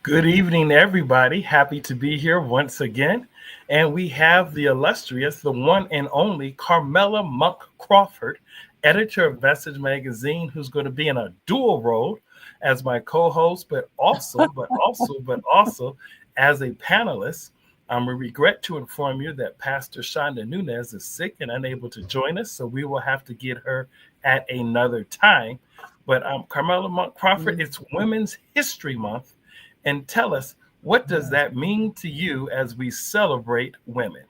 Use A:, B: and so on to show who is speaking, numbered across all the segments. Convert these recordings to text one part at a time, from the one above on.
A: Good evening, everybody. Happy to be here once again. And we have the illustrious, the one and only Carmela Monk Crawford, editor of Message Magazine, who's going to be in a dual role as my co-host, but also as a panelist. We regret to inform you that Pastor Shonda Nunez is sick and unable to join us, so we will have to get her at another time. But Carmela Monk Crawford, it's Women's History Month, and tell us, what does that mean to you as we celebrate women?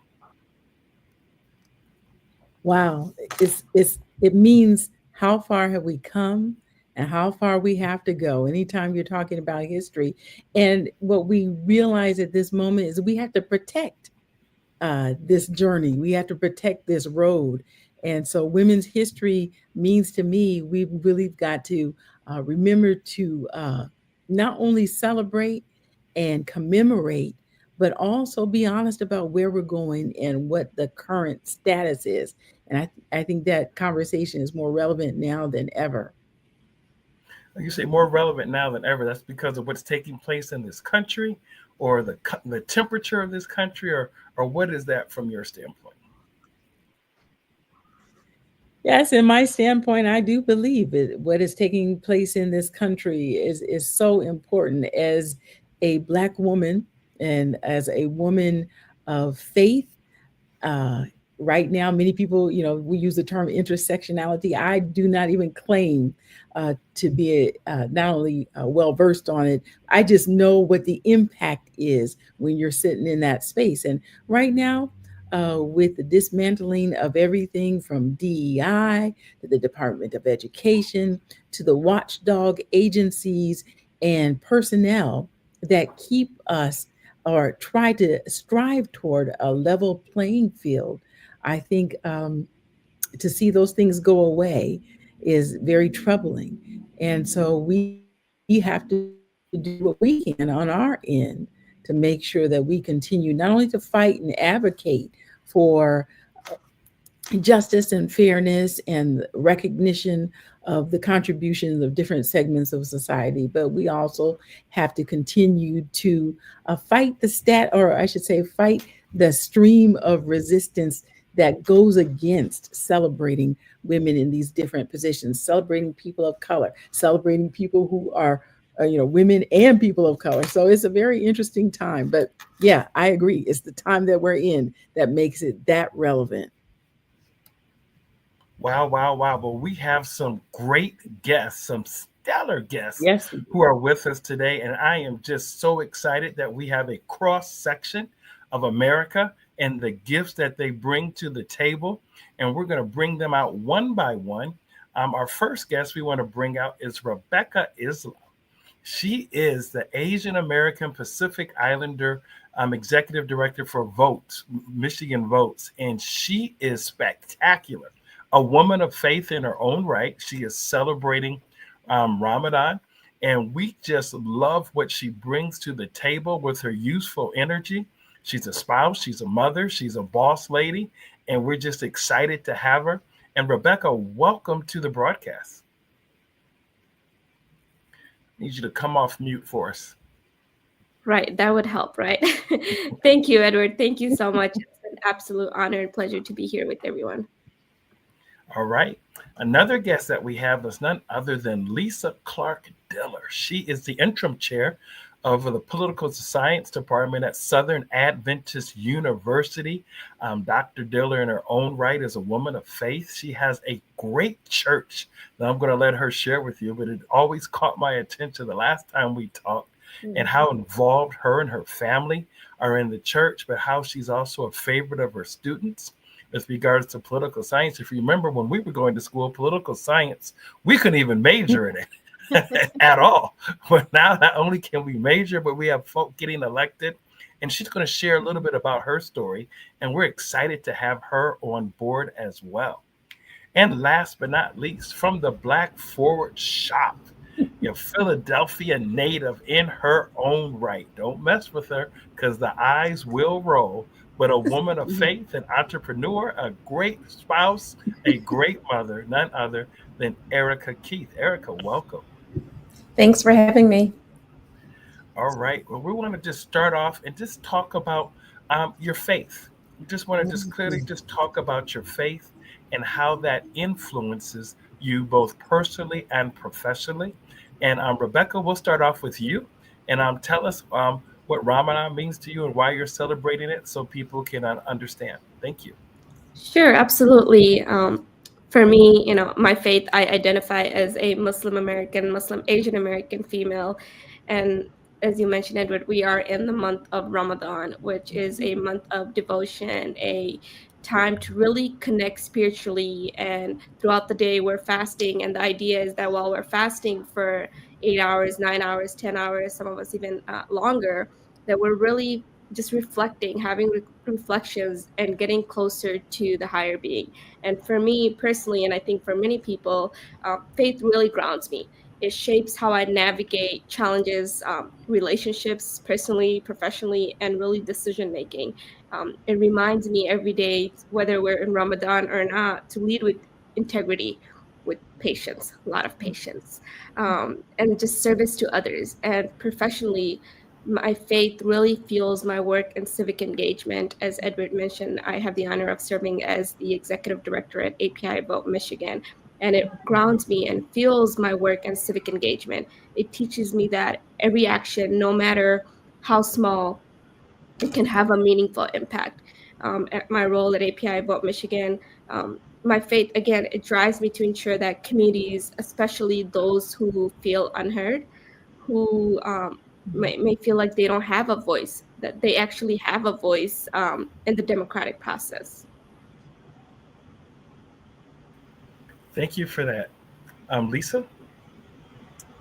B: Wow, it means how far have we come and how far we have to go. Anytime you're talking about history, and what we realize at this moment is we have to protect this journey. We have to protect this road. And so, women's history means to me we've really got to remember to not only celebrate and commemorate, but also be honest about where we're going and what the current status is. And I think that conversation is more relevant now than ever.
A: You say more relevant now than ever. That's because of what's taking place in this country, or the temperature of this country, or what is that from your standpoint?
B: Yes, in my standpoint, I do believe it. What is taking place in this country is so important. As a Black woman and as a woman of faith, uh, right now, many people, we use the term intersectionality. I do not even claim to be not only well versed on it, I just know what the impact is when you're sitting in that space. And right now, with the dismantling of everything from DEI to the Department of Education to the watchdog agencies and personnel that keep us or try to strive toward a level playing field, I think to see those things go away is very troubling. And so we have to do what we can on our end to make sure that we continue not only to fight and advocate for justice and fairness and recognition of the contributions of different segments of society, but we also have to continue to fight the or I should say, fight the stream of resistance that goes against celebrating women in these different positions, celebrating people of color, celebrating people who are women and people of color. So it's a very interesting time. But yeah, I agree. It's the time that we're in that makes it that relevant.
A: Wow, wow, wow. But we have some great guests, some stellar guests
B: Yes, we
A: who
B: do.
A: are with us today. And I am just so excited that we have a cross section of America and the gifts that they bring to the table. And we're going to bring them out one by one. Our first guest we want to bring out is Rebecca Islam. She is the Asian American Pacific Islander executive director for Votes, Michigan Votes, and she is spectacular. A woman of faith in her own right. She is celebrating Ramadan, and we just love what she brings to the table with her youthful energy. She's a spouse, she's a mother, she's a boss lady, and we're just excited to have her. And Rebecca, welcome to the broadcast. I need you to come off mute for us.
C: Right, that would help, right? Thank you, Edward. Thank you so much. It's an absolute honor and pleasure to be here with everyone.
A: All right. Another guest that we have is none other than Lisa Clark Diller. She is the interim chair of the Political Science Department at Southern Adventist University. Dr. Diller, in her own right, is a woman of faith. She has a great church that I'm going to let her share with you, but it always caught my attention the last time we talked and how involved her and her family are in the church, but how she's also a favorite of her students with regards to political science. If you remember when we were going to school, political science, we couldn't even major in it at all. But now not only can we major, but we have folk getting elected. And she's going to share a little bit about her story. And we're excited to have her on board as well. And last but not least, from the Black Forward Shop, your Philadelphia native in her own right. Don't mess with her because the eyes will roll. But a woman of faith, an entrepreneur, a great spouse, a great mother, none other than Erica Keith. Erica, welcome.
D: Thanks for having me.
A: All right. Well, we want to just start off and just talk about your faith. We just want to just clearly
B: Mhm.
A: just talk about your faith and how that influences you both personally and professionally. And Rebecca, we'll start off with you, and tell us what Ramadan means to you and why you're celebrating it, so people can understand. Thank you.
C: Sure, absolutely. For me, my faith, I identify as a Muslim American, Muslim Asian American female. And as you mentioned, Edward, we are in the month of Ramadan, which is a month of devotion, a time to really connect spiritually. And throughout the day, we're fasting. And the idea is that while we're fasting for 8 hours, 9 hours, 10 hours, some of us even longer, that we're really just reflecting, having reflections and getting closer to the higher being. And for me personally, and I think for many people, faith really grounds me. It shapes how I navigate challenges, relationships, personally, professionally, and really decision making. It reminds me every day, whether we're in Ramadan or not, to lead with integrity, with patience, a lot of patience, and just service to others. And professionally, my faith really fuels my work and civic engagement. As Edward mentioned, I have the honor of serving as the executive director at API Vote Michigan, and it grounds me and fuels my work and civic engagement. It teaches me that every action, no matter how small, it can have a meaningful impact. At my role at API Vote Michigan, my faith, again, it drives me to ensure that communities, especially those who feel unheard, who may feel like they don't have a voice, that they actually have a voice in the democratic process.
A: Thank you for that. Lisa?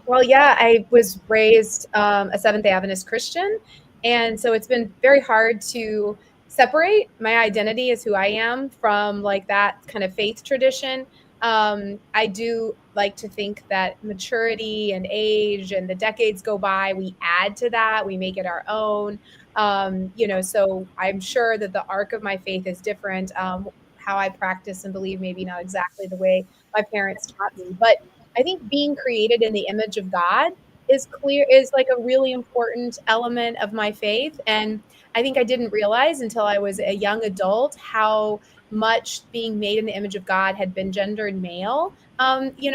D: Well, yeah, I was raised a Seventh day Adventist Christian. And so it's been very hard to separate my identity as who I am from like that kind of faith tradition. I do like to think that maturity and age and the decades go by, we add to that, we make it our own. So I'm sure that the arc of my faith is different. How I practice and believe, maybe not exactly the way my parents taught me, but I think being created in the image of God is like a really important element of my faith. And I think I didn't realize until I was a young adult how much being made in the image of God had been gendered male,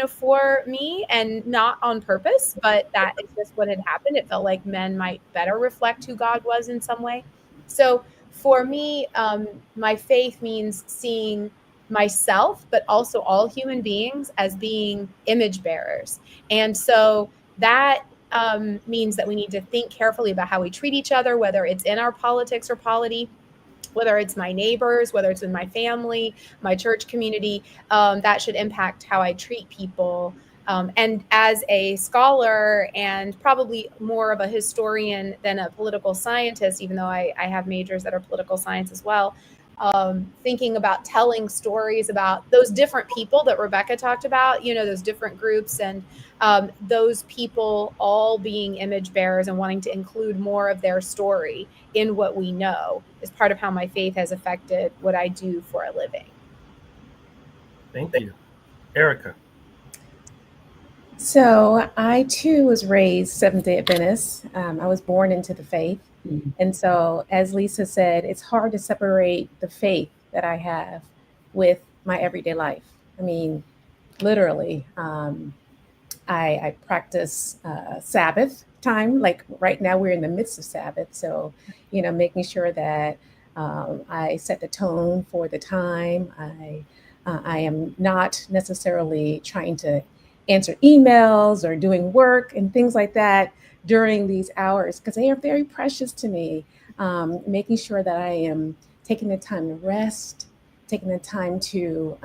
D: for me, and not on purpose, but that is just what had happened. It felt like men might better reflect who God was in some way. So for me, my faith means seeing myself, but also all human beings as being image bearers. And so that means that we need to think carefully about how we treat each other, whether it's in our politics or polity, whether it's my neighbors, whether it's in my family, my church community. That should impact how I treat people. And as a scholar and probably more of a historian than a political scientist, even though I have majors that are political science as well, thinking about telling stories about those different people that Rebecca talked about, those different groups, and those people all being image bearers and wanting to include more of their story in what we know is part of how my faith has affected what I do for a living.
A: Thank you. Erica?
E: So I too was raised Seventh Day Adventist. I was born into the faith, and so as Lisa said, it's hard to separate the faith that I have with my everyday life. I mean, literally, I practice Sabbath time. Like right now, we're in the midst of Sabbath, so making sure that I set the tone for the time. I am not necessarily trying to answer emails or doing work and things like that during these hours because they are very precious to me. Making sure that I am taking the time to rest, taking the time to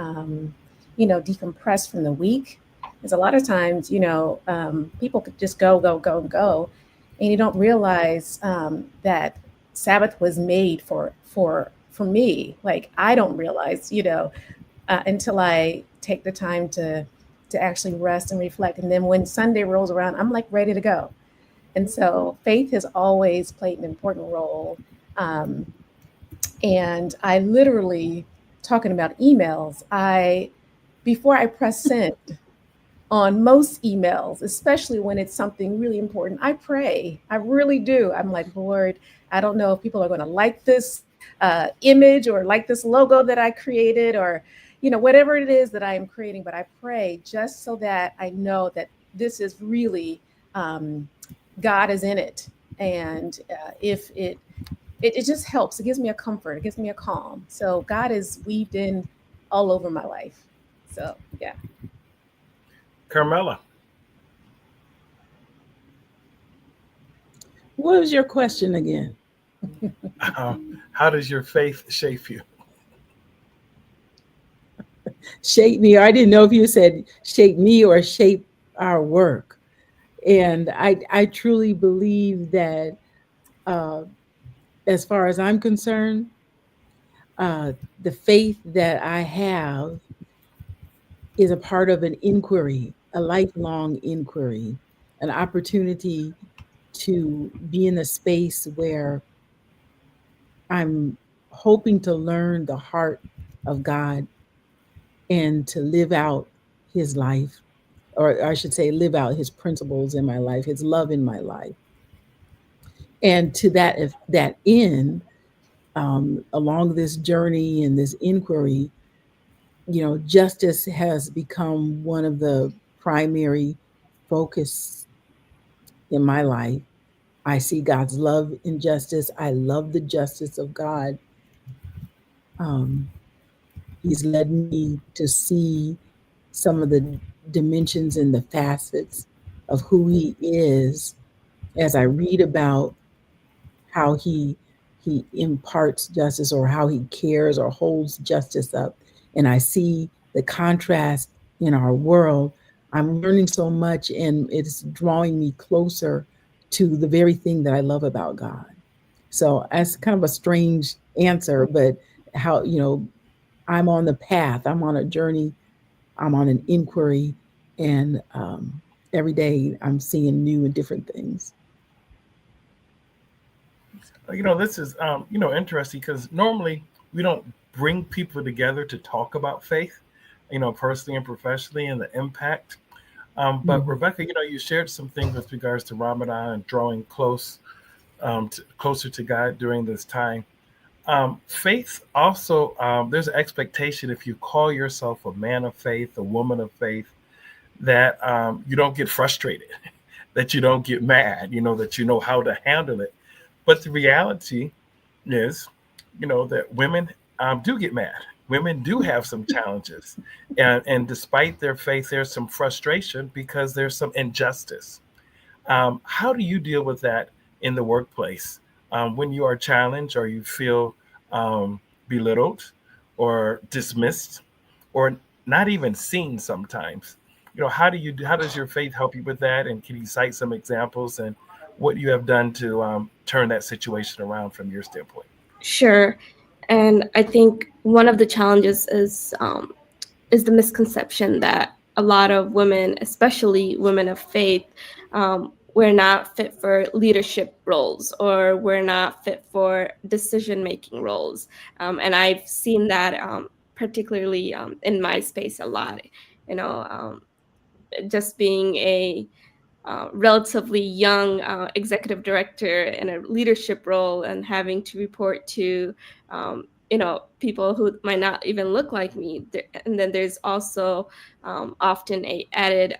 E: decompress from the week. Because a lot of times, people could just go, go, go, go, and you don't realize that Sabbath was made for me. Like I don't realize, until I take the time to actually rest and reflect. And then when Sunday rolls around, I'm like ready to go. And so faith has always played an important role. Um, and I literally, talking about emails, before I press send, on most emails, especially when it's something really important. I pray. I really do. I'm like, Lord, I don't know if people are going to like this image or like this logo that I created, or, whatever it is that I am creating. But I pray just so that I know that this is really God is in it. And if it just helps. It gives me a comfort. It gives me a calm. So God is weaved in all over my life. So yeah.
A: Carmela.
B: What was your question again?
A: How does your faith shape you?
B: Shape me. I didn't know if you said shape me or shape our work. And I truly believe that, uh, as far as I'm concerned, the faith that I have is a part of an inquiry, a lifelong inquiry, an opportunity to be in a space where I'm hoping to learn the heart of God and to live out his life, or I should say, live out his principles in my life, his love in my life. And to that end, along this journey and this inquiry, justice has become one of the primary focus in my life. I see God's love in justice. I love the justice of God. Um, he's led me to see some of the dimensions and the facets of who he is as I read about how he imparts justice, or how he cares or holds justice up, and I see the contrast in our world. I'm learning so much, and it's drawing me closer to the very thing that I love about God. So that's kind of a strange answer, but how, I'm on the path, I'm on a journey, I'm on an inquiry, and every day I'm seeing new and different things.
A: This is interesting because normally we don't bring people together to talk about faith, personally and professionally, and the impact. But
B: Mhm.
A: Rebecca, you shared some things with regards to Ramadan and drawing closer to God during this time. Faith also, there's an expectation if you call yourself a man of faith, a woman of faith, that you don't get frustrated, that you don't get mad, that you know how to handle it. But the reality is, that women do get mad. Women do have some challenges. And despite their faith, there's some frustration because there's some injustice. How do you deal with that in the workplace when you are challenged or you feel belittled or dismissed or not even seen sometimes? How does your faith help you with that? And can you cite some examples and what you have done to turn that situation around from your standpoint?
C: Sure. And I think one of the challenges is the misconception that a lot of women, especially women of faith, we're not fit for leadership roles, or we're not fit for decision making roles. And I've seen that particularly in my space a lot. You know, just being a relatively young executive director in a leadership role and having to report to people who might not even look like me. And then there's also often a added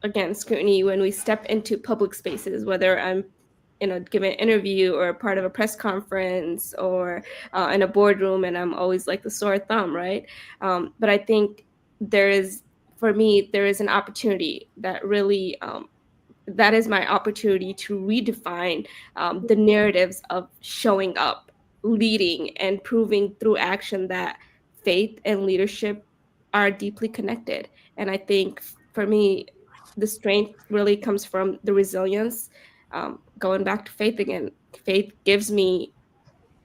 C: again scrutiny when we step into public spaces, whether I'm give an interview or part of a press conference or in a boardroom, and I'm always like the sore thumb, right? But I think there is, for me, there is an opportunity that really that is my opportunity to redefine the narratives of showing up, leading, and proving through action that faith and leadership are deeply connected. And I think for me, the strength really comes from the resilience. Going back to faith again, faith gives me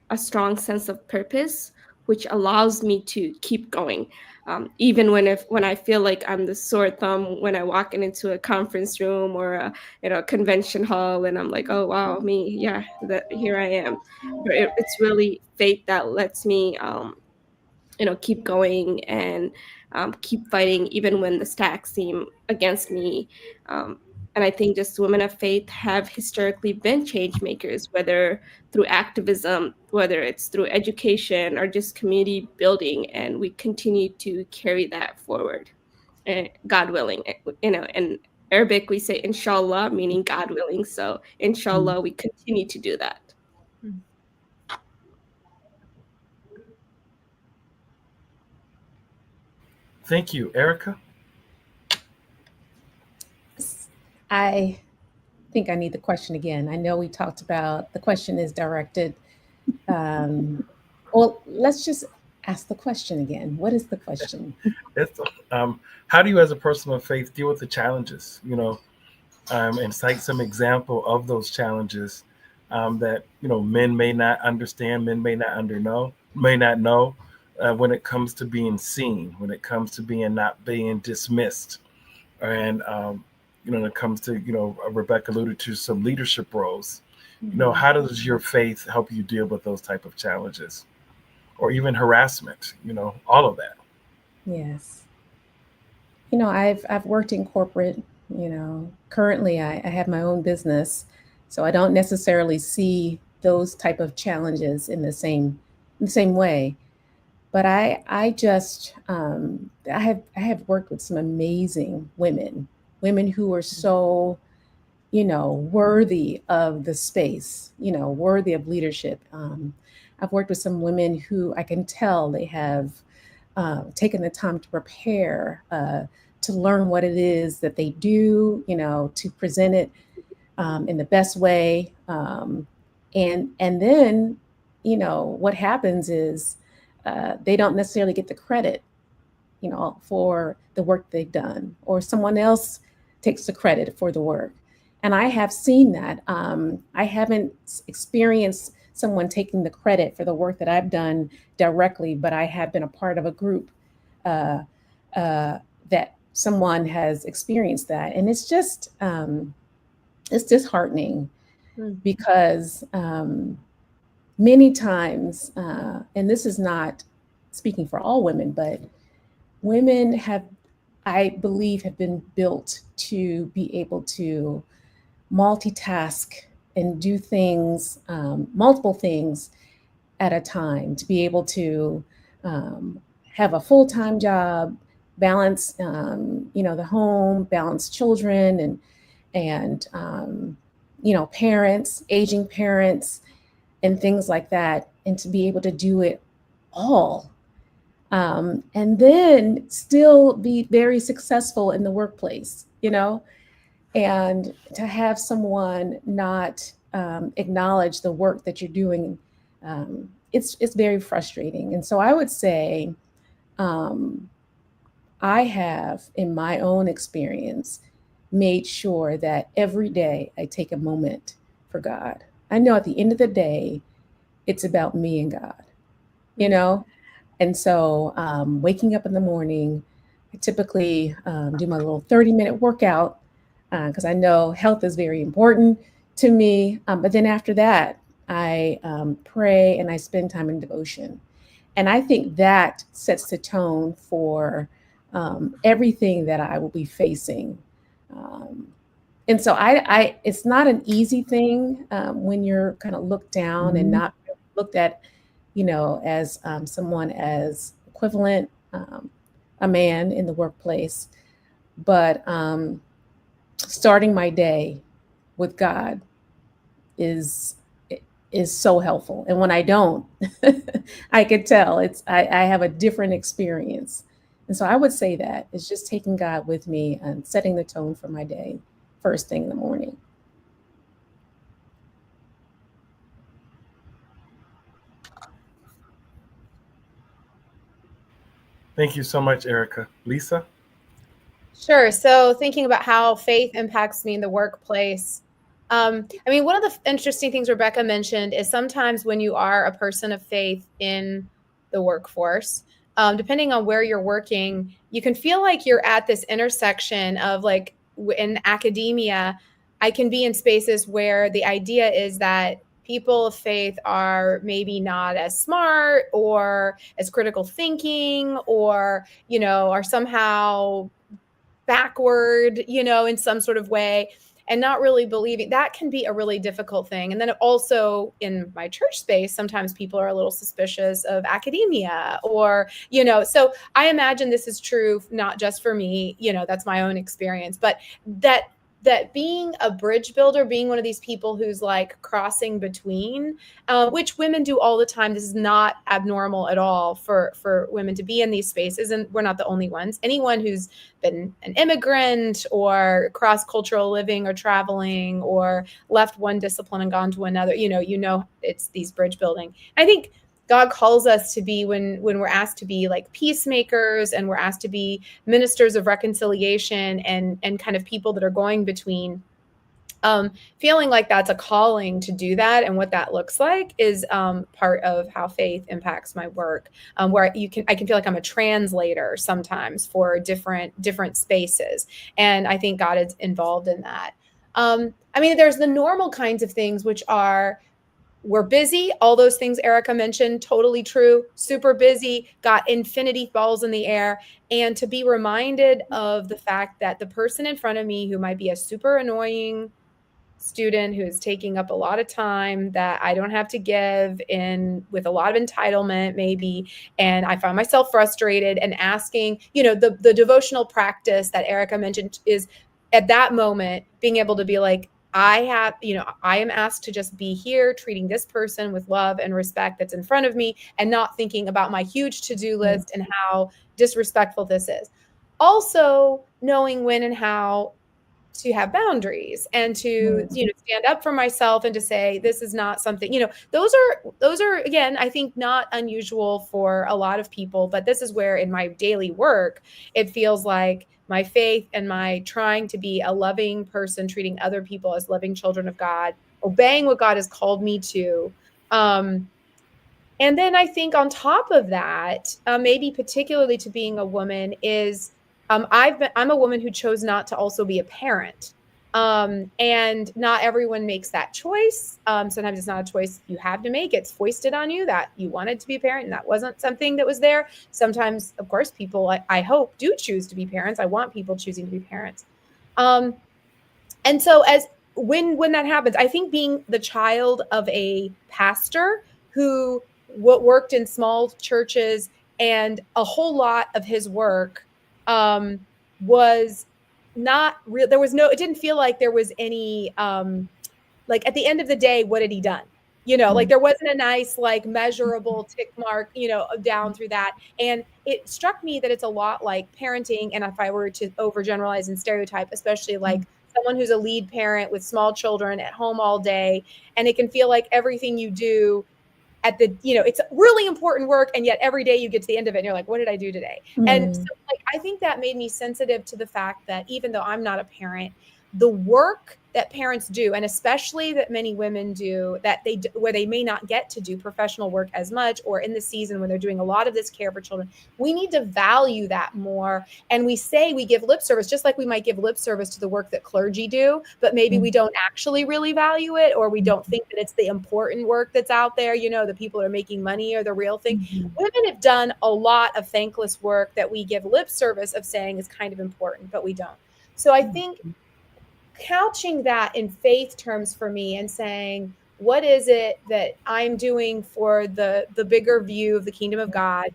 C: a strong sense of purpose, which allows me to keep going, even when I feel like I'm the sore thumb when I walk into a conference room or a convention hall, and I'm like, oh wow, me, yeah, that here I am. But it's really faith that lets me keep going and keep fighting even when the stacks seem against me. And I think just women of faith have historically been change makers, whether through activism, whether it's through education or just community building, and we continue to carry that forward, God willing. In Arabic we say inshallah, meaning God willing. So inshallah, we continue to do that.
A: Thank you, Erica.
E: I think I need the question again. I know we talked about the question is directed. Um, well, let's just ask the question again. What is the question?
A: It's, how do you, as a person of faith, deal with the challenges? And cite some example of those challenges that men may not understand, men may not know when it comes to being seen, when it comes to being not being dismissed, and when it comes to Rebecca alluded to some leadership roles. How does your faith help you deal with those type of challenges, or even harassment? All of that.
E: Yes. I've worked in corporate. Currently I have my own business, so I don't necessarily see those type of challenges in the same way. But I just I have worked with some amazing women who are so worthy of the space, worthy of leadership. I've worked with some women who I can tell they have taken the time to prepare, to learn what it is that they do, to present it in the best way. And then, what happens is they don't necessarily get the credit, for the work they've done, or someone else takes the credit for the work. And I have seen that. I haven't experienced someone taking the credit for the work that I've done directly, but I have been a part of a group uh, that someone has experienced that, and it's disheartening because many times, and this is not speaking for all women, but women have, I believe, have been built to be able to multitask and do things, multiple things at a time, to be able to um, have a full time job, balance, the home, balance children, and parents, aging parents, and things like that, and to be able to do it all, and then still be very successful in the workplace. And to have someone not acknowledge the work that you're doing, it's very frustrating. And so I would say, um, I have, in my own experience, made sure that every day I take a moment for God. I know at the end of the day, it's about me and God, you know? And so, waking up in the morning, I typically do my little 30-minute workout because I know health is very important to me. But then after that, I pray and I spend time in devotion. And I think that sets the tone for everything that I will be facing. Um, and so it's not an easy thing when you're kind of looked down and not really looked at, as someone as equivalent, a man in the workplace. But starting my day with God is is so helpful. And when I don't, I could tell I have a different experience. And so I would say that it's just taking God with me and setting the tone for my day first thing in the morning.
A: Thank you so much, Erica. Lisa?
D: Sure. So thinking about how faith impacts me in the workplace. I mean, one of the interesting things Rebecca mentioned is sometimes when you are a person of faith in the workforce, depending on where you're working, you can feel like you're at this intersection of in academia, I can be in spaces where the idea is that people of faith are maybe not as smart or as critical thinking, or, are somehow backward, in some sort of way, and not really believing. That can be a really difficult thing. And then also in my church space, sometimes people are a little suspicious of academia, or, so I imagine this is true, not just for me, that's my own experience, but that being a bridge builder, being one of these people who's like crossing between, which women do all the time. This is not abnormal at all for women to be in these spaces, and we're not the only ones. Anyone who's been an immigrant or cross-cultural living or traveling or left one discipline and gone to another, it's these bridge building. I think God calls us to be, when we're asked to be like peacemakers, and we're asked to be ministers of reconciliation, and kind of people that are going between, feeling like that's a calling to do that, and what that looks like is part of how faith impacts my work, where I can feel like I'm a translator sometimes for different spaces, and I think God is involved in that. There's the normal kinds of things, which are, we're busy. All those things Erica mentioned, totally true. Super busy, got infinity balls in the air. And to be reminded of the fact that the person in front of me, who might be a super annoying student who is taking up a lot of time that I don't have to give in, with a lot of entitlement maybe, and I find myself frustrated and asking, the devotional practice that Erica mentioned is, at that moment, being able to be like, I am asked to just be here treating this person with love and respect that's in front of me, and not thinking about my huge to-do list and how disrespectful this is. Also knowing when and how to have boundaries, and to stand up for myself, and to say, this is not something, those are again, I think, not unusual for a lot of people, but this is where in my daily work it feels like my faith and my trying to be a loving person, treating other people as loving children of God, obeying what God has called me to, and then I think on top of that, maybe particularly to being a woman, is I'm a woman who chose not to also be a parent. And not everyone makes that choice. Sometimes it's not a choice you have to make. It's foisted on you that you wanted to be a parent, and that wasn't something that was there. Sometimes, of course, people, I hope, do choose to be parents. I want people choosing to be parents. And so when that happens, I think being the child of a pastor who worked in small churches, and a whole lot of his work was not real. It didn't feel like there was any, like, at the end of the day, what had he done? Like, there wasn't a nice, like, measurable tick mark, down through that. And it struck me that it's a lot like parenting. And if I were to overgeneralize and stereotype, especially like someone who's a lead parent with small children at home all day, and it can feel like everything you do it's really important work, and yet every day you get to the end of it and you're like, what did I do today? And so, like, I think that made me sensitive to the fact that even though I'm not a parent, the work that parents do, and especially that many women do, where they may not get to do professional work as much, or in the season when they're doing a lot of this care for children, we need to value that more. And we give lip service, just like we might give lip service to the work that clergy do, but maybe we don't actually really value it, or we don't think that it's the important work that's out there, the people that are making money are the real thing. Women have done a lot of thankless work that we give lip service of saying is kind of important, but we don't. So I think couching that in faith terms for me, and saying, what is it that I'm doing for the bigger view of the kingdom of God?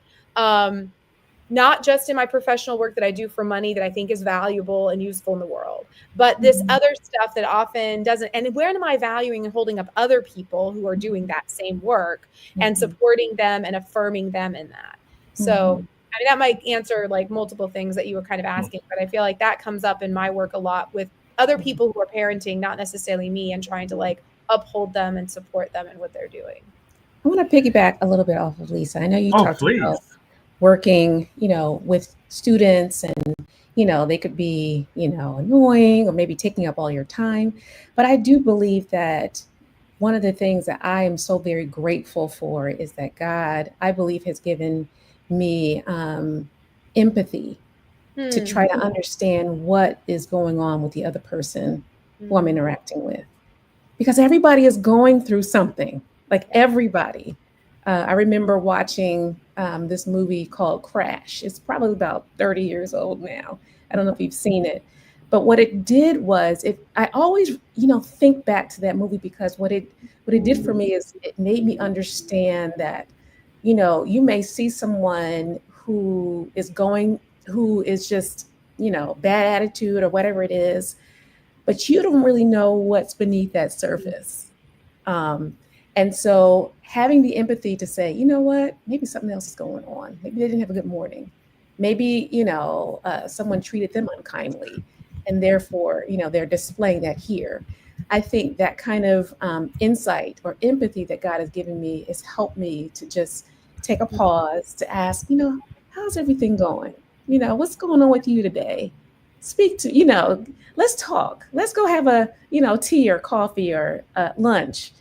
D: Not just in my professional work that I do for money that I think is valuable and useful in the world, but this other stuff that often doesn't. And where am I valuing and holding up other people who are doing that same work, and supporting them and affirming them in that? So, that might answer like multiple things that you were kind of asking, but I feel like that comes up in my work a lot with other people who are parenting, not necessarily me, and trying to like uphold them and support them in what they're doing.
E: I want to piggyback a little bit off of Lisa. I know you talked about working, with students, and, they could be, annoying, or maybe taking up all your time. But I do believe that one of the things that I am so very grateful for is that God, I believe, has given me empathy to try to understand what is going on with the other person who I'm interacting with. because everybody is going through something, like everybody. I remember watching this movie called Crash. It's probably about 30 years old now. I don't know if you've seen it. But what it did was I always, think back to that movie because what it did for me is it made me understand that, you may see someone who is just, bad attitude or whatever it is, but you don't really know what's beneath that surface. Um, and so having the empathy to say, you know what, maybe something else is going on. Maybe they didn't have a good morning. Maybe, someone treated them unkindly and therefore, they're displaying that here. I think that kind of insight or empathy that God has given me has helped me to just take a pause to ask, how's everything going? What's going on with you today? Speak to, let's talk. Let's go have a, tea or coffee or lunch.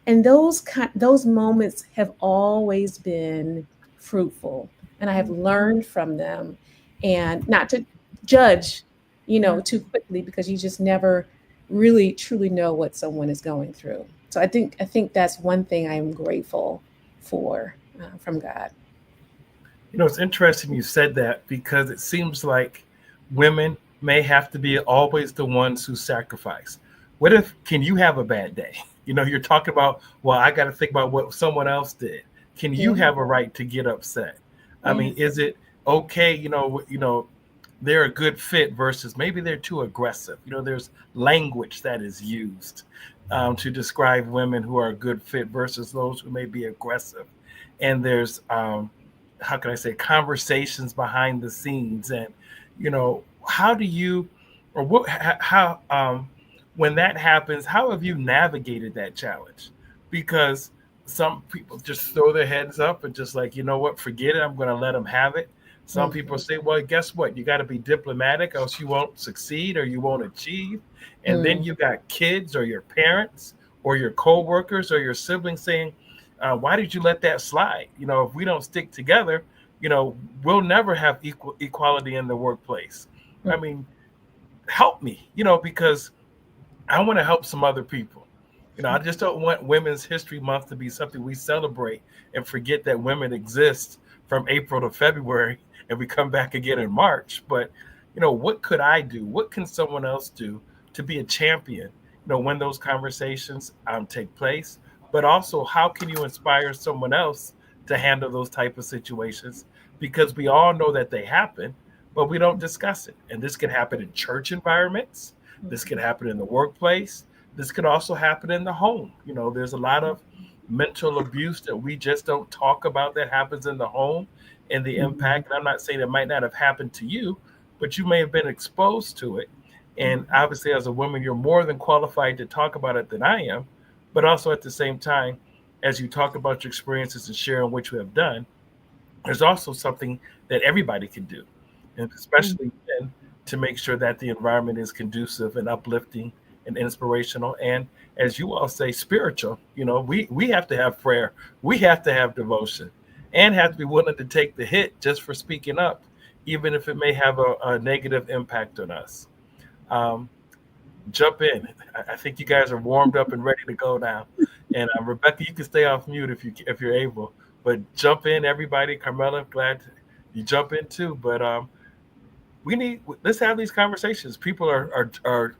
E: And those moments have always been fruitful, and I have learned from them, and not to judge, too quickly, because you just never really truly know what someone is going through. So I think that's one thing I am grateful for from God.
A: It's interesting you said that because it seems like women may have to be always the ones who sacrifice. What if, can you have a bad day? You're talking about, well, I got to think about what someone else did. Can you
E: Yeah,
A: have a right to get upset? I
E: yeah.
A: mean, is it okay, they're a good fit versus maybe they're too aggressive. There's language that is used to describe women who are a good fit versus those who may be aggressive. And there's how can I say, conversations behind the scenes, and how do you, or what, how when that happens, how have you navigated that challenge? Because some people just throw their heads up and just like, what, forget it, I'm going to let them have it. Some people
E: Mhm.
A: say, well, guess what, you got to be diplomatic, else you won't succeed or you won't achieve. And then
E: Mm,
A: you got kids or your parents or your coworkers or your siblings saying, why did you let that slide? If we don't stick together, we'll never have equality in the workplace. I
E: mm,
A: mean, help me, because I want to help some other people. I just don't want Women's History Month to be something we celebrate and forget that women exist from April to February and we come back again in March. But, what could I do? What can someone else do to be a champion, when those conversations take place? But also, how can you inspire someone else to handle those type of situations? Because we all know that they happen, but we don't discuss it. And this can happen in church environments. This could
E: mhm,
A: happen in the workplace. This could also happen in the home. There's a lot of mental abuse that we just don't talk about that happens in the home and the impact. And I'm not saying it might not have happened to you, but you may have been exposed to it. And
E: mhm,
A: obviously, as a woman, you're more than qualified to talk about it than I am. But also at the same time, as you talk about your experiences and sharing what you have done, there's also something that everybody can do, and
B: Mm.
A: especially men, to make sure that the environment is conducive and uplifting and inspirational. And as you all say, spiritual. We have to have prayer, we have to have devotion, and have to be willing to take the hit just for speaking up, even if it may have a negative impact on us. Um, Jump in. I think you guys are warmed up and ready to go now. And Rebecca, you can stay off mute if you're able. But jump in, everybody. Carmela, glad you jump in too. But let's have these conversations. People are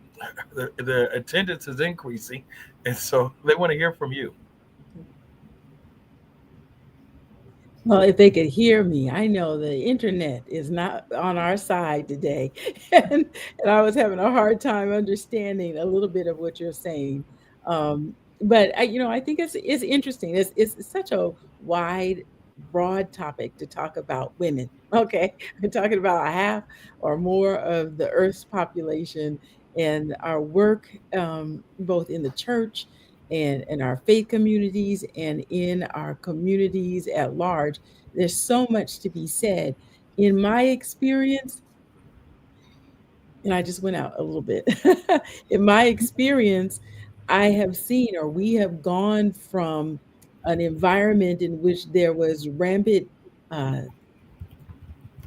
A: the attendance is increasing, and so they want to hear from you.
B: Well, if they could hear me, I know the internet is not on our side today. And, and I was having a hard time understanding a little bit of what you're saying. But I think it's interesting. It's such a wide, broad topic to talk about women. Okay. We're talking about a half or more of the Earth's population and our work, both in the church and in our faith communities and in our communities at large. There's so much to be said. In my experience, and I just went out a little bit. In my experience, I have seen, or we have gone from an environment in which there was rampant, uh,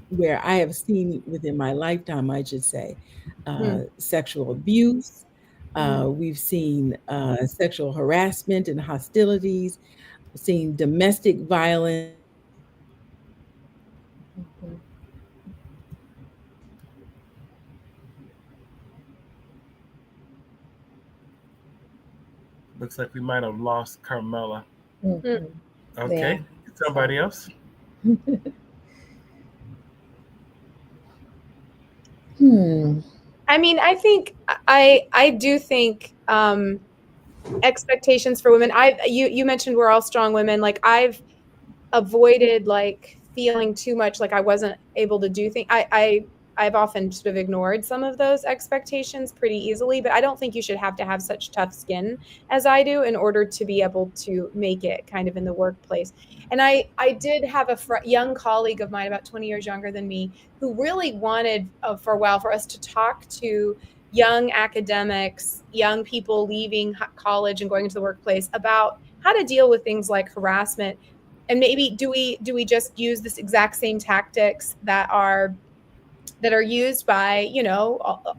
B: where I have seen within my lifetime, I should say,
E: mm,
B: sexual abuse, We've seen sexual harassment and hostilities, seen domestic violence.
E: Mhm.
A: Looks like we might have lost Carmela.
E: Mhm. Yeah.
A: Okay,
E: So,
A: somebody else.
E: hmm.
D: I mean, I think I do think expectations for women. You mentioned we're all strong women. Like I've avoided like feeling too much like I wasn't able to do things. I've often sort of ignored some of those expectations pretty easily, but I don't think you should have to have such tough skin as I do in order to be able to make it kind of in the workplace. And I did have a young colleague of mine about 20 years younger than me who really wanted for a while for us to talk to young academics, young people leaving college and going into the workplace about how to deal with things like harassment. And maybe do we just use this exact same tactics that are used by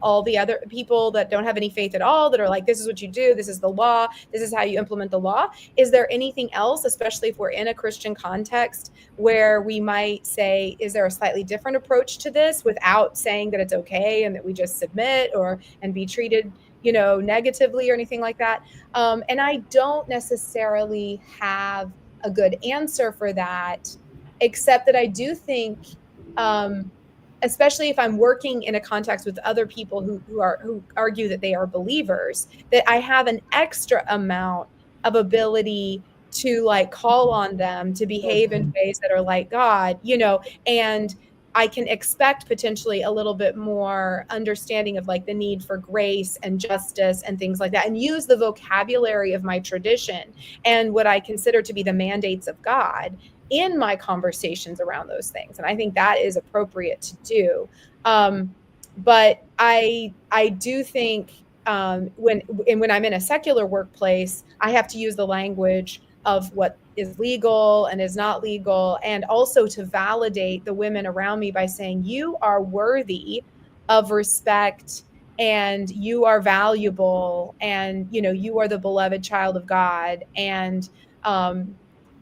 D: all the other people that don't have any faith at all, that are like, this is what you do, this is the law, this is how you implement the law? Is there anything else, especially if we're in a Christian context, where we might say, is there a slightly different approach to this without saying that it's okay and that we just submit or and be treated negatively or anything like that? And I don't necessarily have a good answer for that, except that I do think, um, especially if I'm working in a context with other people who argue that they are believers, that I have an extra amount of ability to like call on them to behave in
E: Mhm.
D: ways that are like God, and I can expect potentially a little bit more understanding of like the need for grace and justice and things like that, and use the vocabulary of my tradition and what I consider to be the mandates of God in my conversations around those things. And I think that is appropriate to do. But I do think, when I'm in a secular workplace, I have to use the language of what is legal and is not legal, and also to validate the women around me by saying, you are worthy of respect, and you are valuable, and you are the beloved child of God. And um,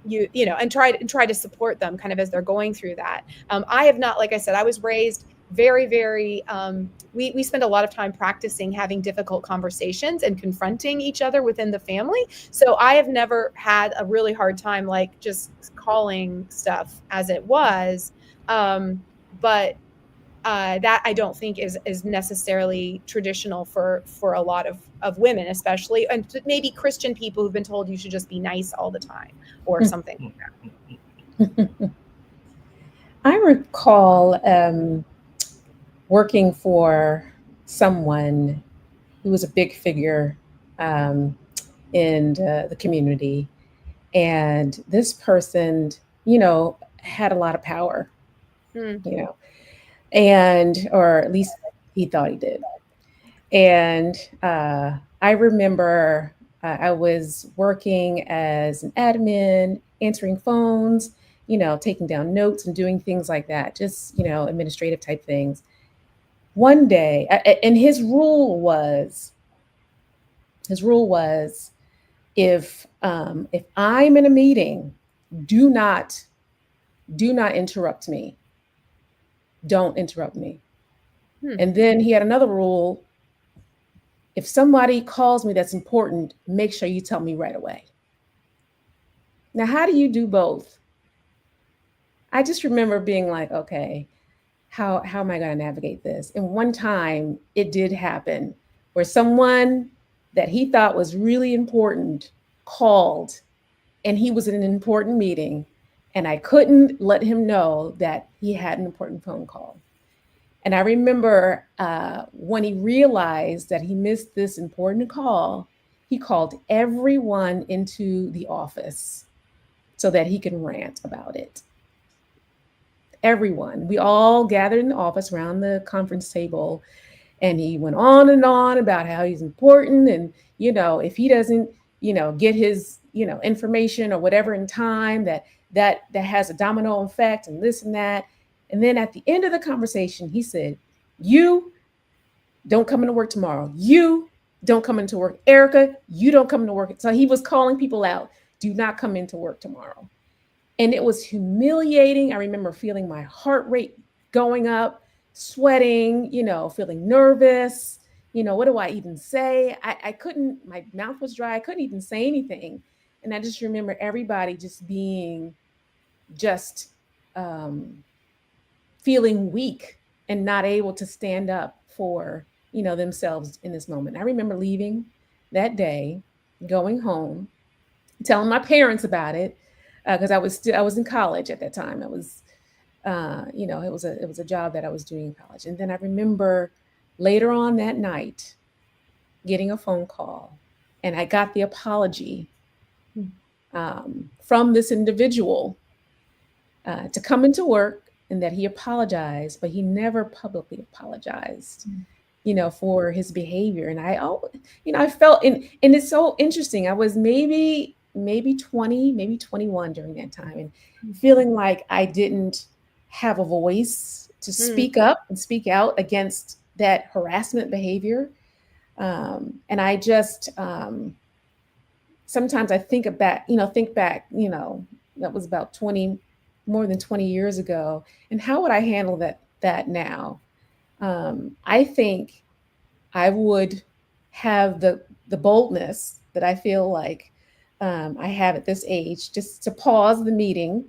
D: and try to support them kind of as they're going through that. I have not, like I said, I was raised very, very, we spend a lot of time practicing having difficult conversations and confronting each other within the family. So I have never had a really hard time like just calling stuff as it was. But that I don't think is necessarily traditional for a lot of women, especially, and maybe Christian people who've been told you should just be nice all the time or something like that.
E: I recall working for someone who was a big figure um, in the community. And this person, had a lot of power,
D: Hmm.
E: you know, and, or at least he thought he did. And I remember I was working as an admin, answering phones, taking down notes and doing things like that, just, administrative type things. One day, and his rule was if I'm in a meeting, do not do not interrupt me. Don't interrupt me.
D: Hmm.
E: And then he had another rule: if somebody calls me that's important, make sure you tell me right away. Now, how do you do both? I just remember being like, okay, how am I going to navigate this? And one time it did happen where someone that he thought was really important called, and he was in an important meeting, and I couldn't let him know that he had an important phone call. And I remember when he realized that he missed this important call, he called everyone into the office so that he can rant about it. Everyone. We all gathered in the office around the conference table, and he went on and on about how he's important. And, if he doesn't, get his, information or whatever in time, that has a domino effect and this and that. And then at the end of the conversation, he said, you don't come into work tomorrow. You don't come into work. Erica, you don't come into work. So he was calling people out. Do not come into work tomorrow. And it was humiliating. I remember feeling my heart rate going up, sweating, feeling nervous. What do I even say? I couldn't, my mouth was dry. I couldn't even say anything. And I just remember everybody just being just feeling weak and not able to stand up for, themselves in this moment. I remember leaving that day, going home, telling my parents about it, because I was in college at that time. It was a job that I was doing in college. And then I remember later on that night getting a phone call, and I got the apology from this individual to come into work, and that he apologized, but he never publicly apologized, for his behavior. And I felt, and it's so interesting. I was maybe 20, maybe 21 during that time, and feeling like I didn't have a voice to speak up and speak out against that harassment behavior. And I just, sometimes I think back, that was about more than 20 years ago. And how would I handle that now? I think I would have the boldness that I feel like I have at this age, just to pause the meeting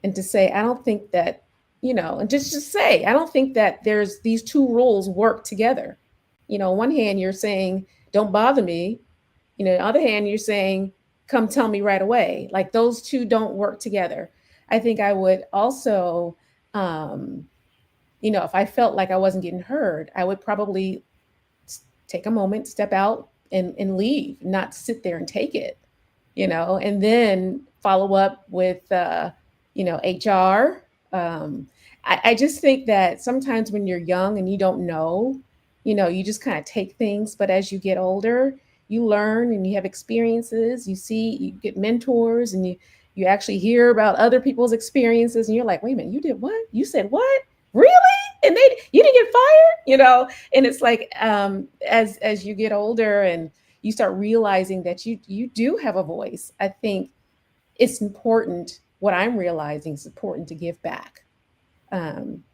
E: and to say, I don't think that, and just say, I don't think that there's these two rules work together. On one hand, you're saying, don't bother me. On the other hand, you're saying, come tell me right away. Like, those two don't work together. I think I would also, if I felt like I wasn't getting heard, I would probably take a moment, step out and leave, not sit there and take it, and then follow up with, HR. I just think that sometimes when you're young and you don't know, you just kind of take things. But as you get older, you learn and you have experiences, you get mentors, and you actually hear about other people's experiences, and you're like, wait a minute, you did what? You said what? Really? And you didn't get fired, and it's like, as you get older and you start realizing that you do have a voice, I think it's important. What I'm realizing is important to give back.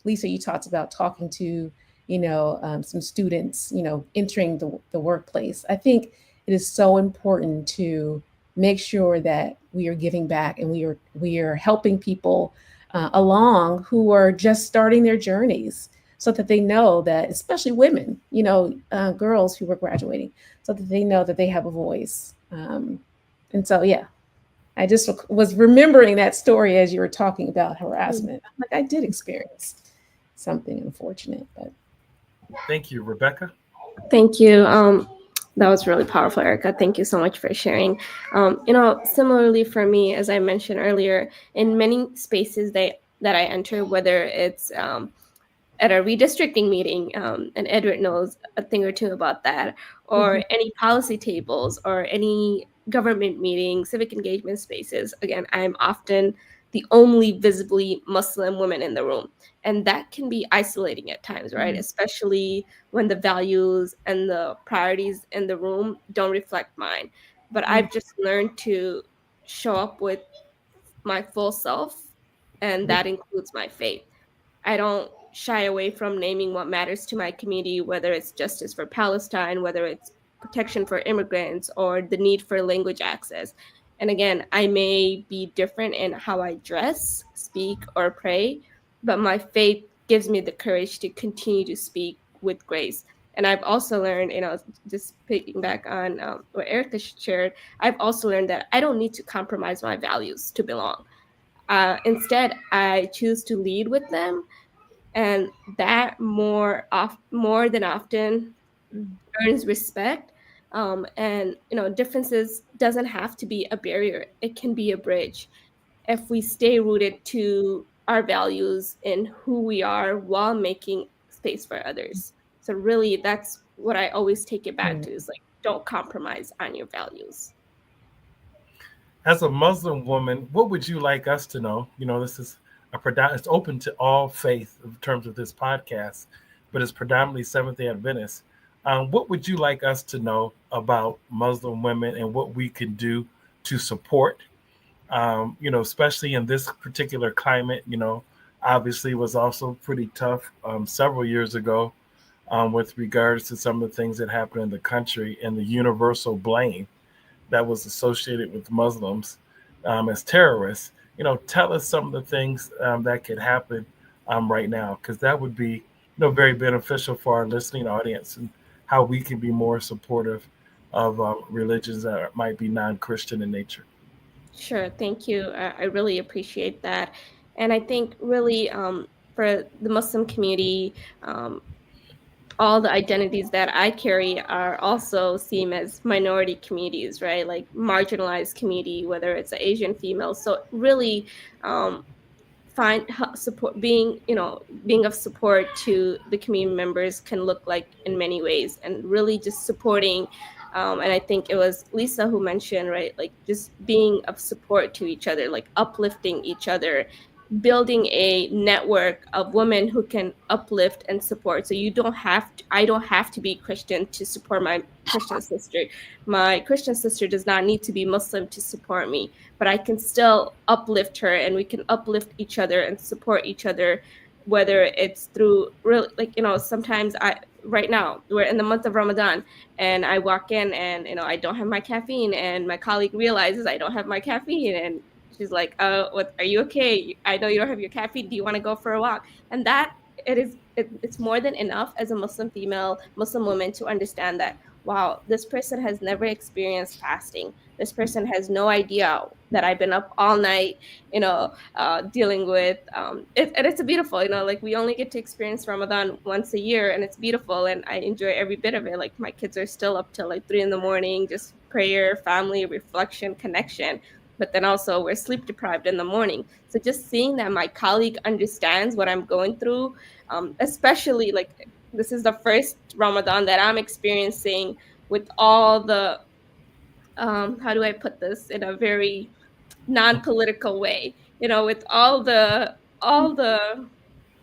E: Lisa, you talked about talking to, some students, entering the workplace. I think it is so important to make sure that we are giving back, and we are helping people along who are just starting their journeys, so that they know that, especially women, girls who are graduating, so that they know that they have a voice. And so, yeah, I just was remembering that story as you were talking about harassment. Like, I did experience something unfortunate, but.
A: Thank you, Rebecca.
C: Thank you. That was really powerful, Erica. Thank you so much for sharing. Similarly for me, as I mentioned earlier, in many spaces that I enter, whether it's at a redistricting meeting, and Edward knows a thing or two about that, or any policy tables, or any government meetings, civic engagement spaces. Again, I'm often the only visibly Muslim woman in the room. And that can be isolating at times, right? Especially when the values and the priorities in the room don't reflect mine. But I've just learned to show up with my full self, and that includes my faith. I don't shy away from naming what matters to my community, whether it's justice for Palestine, whether it's protection for immigrants, or the need for language access. And again, I may be different in how I dress, speak, or pray, but my faith gives me the courage to continue to speak with grace. And I've also learned, just picking back on what Erica shared, I've also learned that I don't need to compromise my values to belong. Instead, I choose to lead with them, and that more than often earns respect. And differences doesn't have to be a barrier; it can be a bridge if we stay rooted to our values and who we are while making space for others. So really, that's what I always take it back to: is like, don't compromise on your values.
A: As a Muslim woman, what would you like us to know? This is it's open to all faith in terms of this podcast, but it's predominantly Seventh Day Adventist. What would you like us to know about Muslim women and what we can do to support? Especially in this particular climate, obviously was also pretty tough several years ago with regards to some of the things that happened in the country and the universal blame that was associated with Muslims as terrorists. Tell us some of the things that could happen right now, because that would be, very beneficial for our listening audience and how we can be more supportive of religions that might be non-Christian in nature.
C: Sure, thank you. I really appreciate that. And I think really for the Muslim community, all the identities that I carry are also seen as minority communities, right? Like marginalized community, whether it's an Asian female. So really, um, support being being of support to the community members can look like in many ways, and really just supporting, and I think it was Lisa who mentioned, right, like just being of support to each other, like uplifting each other, building a network of women who can uplift and support. So I don't have to be Christian to support my Christian sister. My Christian sister does not need to be Muslim to support me, but I can still uplift her, and we can uplift each other and support each other, whether it's through really, like, sometimes right now we're in the month of Ramadan, and I walk in and, I don't have my caffeine, and my colleague realizes I don't have my caffeine, and she's like, what, are you okay? I know you don't have your caffeine. Do you want to go for a walk? And that it's more than enough as a Muslim female, Muslim woman, to understand that, wow, this person has never experienced fasting. This person has no idea that I've been up all night, dealing with and it's a beautiful, like we only get to experience Ramadan once a year, and it's beautiful, and I enjoy every bit of it. Like my kids are still up till like 3 in the morning, just prayer, family, reflection, connection. But then also we're sleep deprived in the morning. So just seeing that my colleague understands what I'm going through, especially like this is the first Ramadan that I'm experiencing with all the how do I put this in a very non-political way, with all the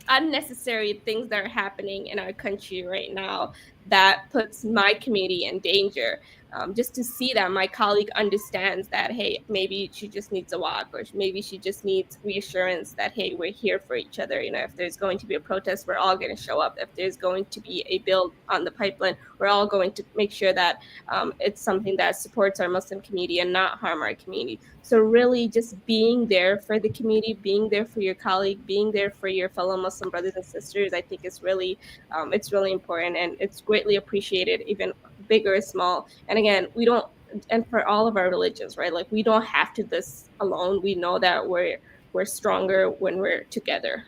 C: unnecessary things that are happening in our country right now that puts my community in danger. Just to see that my colleague understands that, hey, maybe she just needs a walk, or maybe she just needs reassurance that, hey, we're here for each other. If there's going to be a protest, we're all going to show up. If there's going to be a bill on the pipeline, we're all going to make sure that it's something that supports our Muslim community and not harm our community. So really just being there for the community, being there for your colleague, being there for your fellow Muslim brothers and sisters, I think is really, it's really important, and it's greatly appreciated, even big or small. And again, we don't, and for all of our religions, right? Like we don't have to this alone. We know that we're stronger when we're together.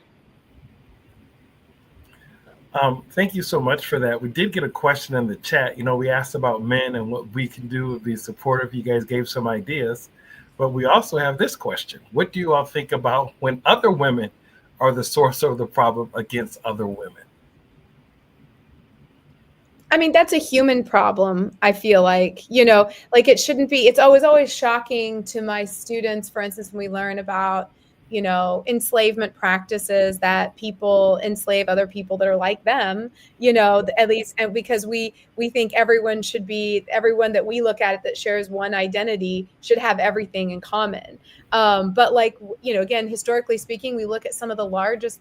A: Thank you so much for that. We did get a question in the chat. We asked about men and what we can do to be supportive. You guys gave some ideas, but we also have this question. What do you all think about when other women are the source of the problem against other women?
D: I mean, that's a human problem. I feel like, like it shouldn't be, it's always shocking to my students, for instance, when we learn about, enslavement practices, that people enslave other people that are like them, at least, and because we think everyone that we look at that shares one identity should have everything in common. But like, again, historically speaking, we look at some of the largest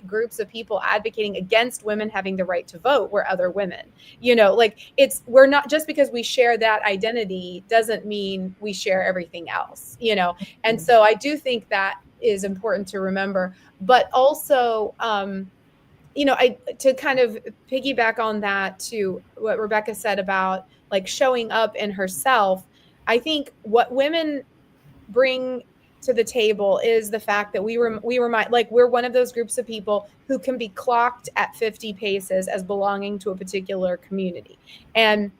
D: groups of people advocating against women having the right to vote were other women. Like we're not, just because we share that identity doesn't mean we share everything else, and so I do think that is important to remember. But also, to kind of piggyback on that, to what Rebecca said about like showing up in herself, I think what women bring to the table is the fact that we're one of those groups of people who can be clocked at 50 paces as belonging to a particular community, and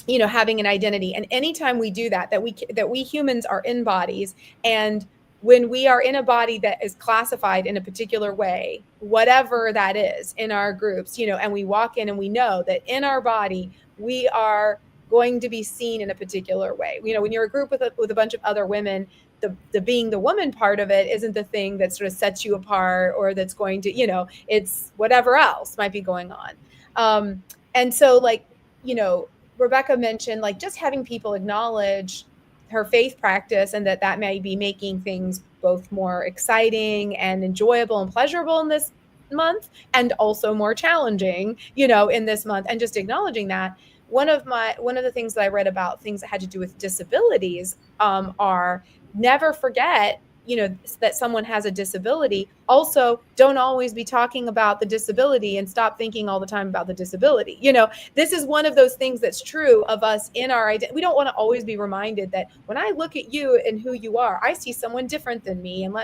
D: having an identity. And anytime we do that we humans are in bodies, and when we are in a body that is classified in a particular way, whatever that is in our groups, and we walk in and we know that in our body, we are going to be seen in a particular way. When you're a group with a bunch of other women, the being the woman part of it isn't the thing that sort of sets you apart, or that's going to, it's whatever else might be going on. And so like, Rebecca mentioned like just having people acknowledge her faith practice and that may be making things both more exciting and enjoyable and pleasurable in this month and also more challenging, in this month, and just acknowledging that. One of the things that I read about things that had to do with disabilities are never forget that someone has a disability. Also, don't always be talking about the disability and stop thinking all the time about the disability. This is one of those things that's true of us in our identity. We don't want to always be reminded that when I look at you and who you are, I see someone different than me, and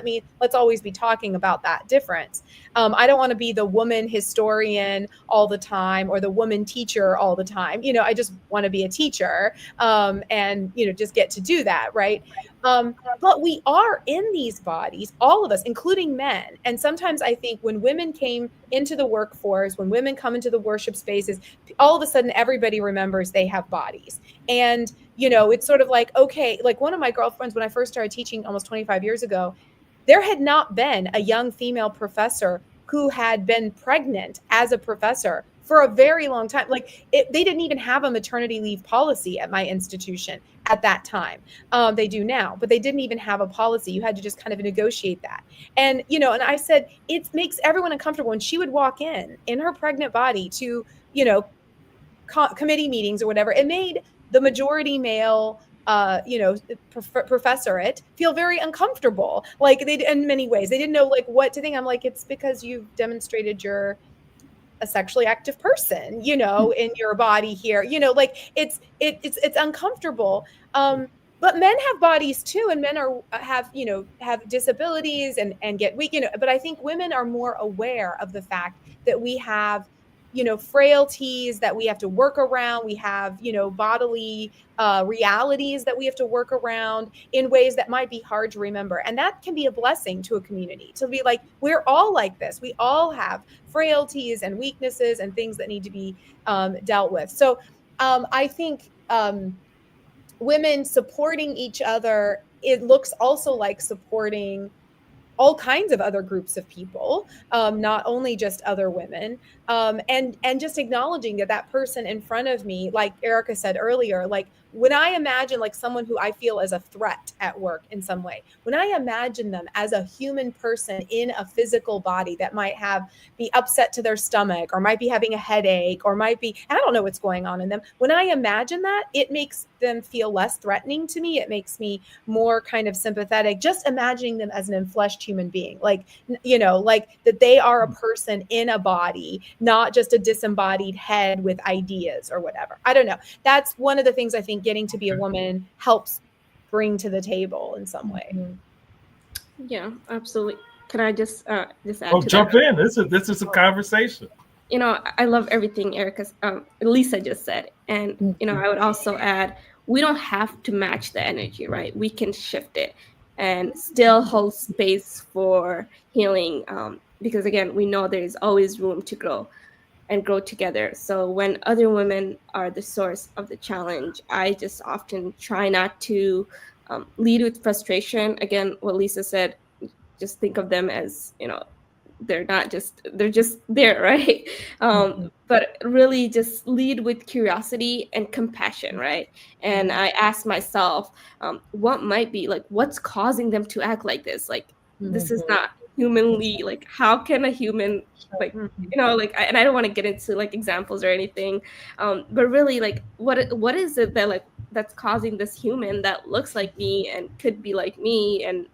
D: let's always be talking about that difference. I don't want to be the woman historian all the time or the woman teacher all the time. I just want to be a teacher, and just get to do that, right? But we are in these bodies, all of us, including men. And sometimes I think when women came into the workforce, when women come into the worship spaces, all of a sudden everybody remembers they have bodies. And, it's sort of like, okay, like one of my girlfriends, when I first started teaching almost 25 years ago, there had not been a young female professor who had been pregnant as a professor for a very long time. Like they didn't even have a maternity leave policy at my institution at that time. They do now, but they didn't even have a policy. You had to just kind of negotiate that. And, and I said, it makes everyone uncomfortable when she would walk in her pregnant body to, committee meetings or whatever. It made the majority male professorate feel very uncomfortable. Like in many ways, they didn't know like what to think. I'm like, it's because you've demonstrated you're a sexually active person, in your body here, like it's uncomfortable. But men have bodies too, and men have disabilities and get weak, but I think women are more aware of the fact that we have frailties that we have to work around. We have bodily realities that we have to work around in ways that might be hard to remember, and that can be a blessing to a community, to be like, we're all like this. We all have frailties and weaknesses and things that need to be dealt with. So I think women supporting each other, it looks also like supporting all kinds of other groups of people, not only just other women, and just acknowledging that person in front of me, like Erica said earlier, like when I imagine like someone who I feel as a threat at work in some way, when I imagine them as a human person in a physical body that might be upset to their stomach, or might be having a headache, or might be, I don't know what's going on in them. When I imagine that, it makes them feel less threatening to me. It makes me more kind of sympathetic, just imagining them as an enfleshed human being, like, like that they are a person in a body, not just a disembodied head with ideas or whatever. I don't know. That's one of the things I think getting to be a woman helps bring to the table in some way.
C: Yeah, absolutely. Can I just add
A: Oh,
C: to
A: jump
C: that?
A: in. This is a conversation.
C: I love everything Lisa just said. And, I would also add, we don't have to match the energy, right? We can shift it and still hold space for healing. Because again, we know there is always room to grow and grow together. So when other women are the source of the challenge, I just often try not to lead with frustration. Again, what Lisa said, just think of them as, they're just there, right? But really just lead with curiosity and compassion, right? And I ask myself, what might be like, what's causing them to act like this? Like, this is not humanly, like, how can a human, like, like, and I don't want to get into like examples or anything, but really, like, what is it that, like, that's causing this human that looks like me and could be like me, and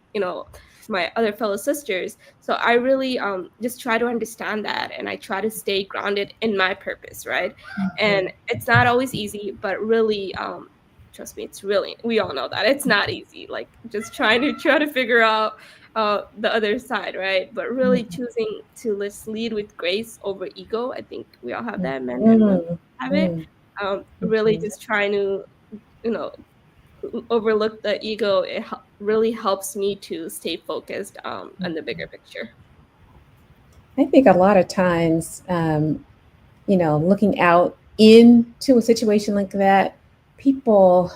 C: my other fellow sisters. So I really just try to understand that, and I try to stay grounded in my purpose, right? And it's not always easy, but really, trust me, it's really, we all know that it's not easy. Like, just trying to figure out the other side, right? But really choosing to let's lead with grace over ego. I think we all have that, men and women have it. Really just trying to, you know, overlook the ego. It really helps me to stay focused on the bigger picture.
E: I think a lot of times, looking out into a situation like that, people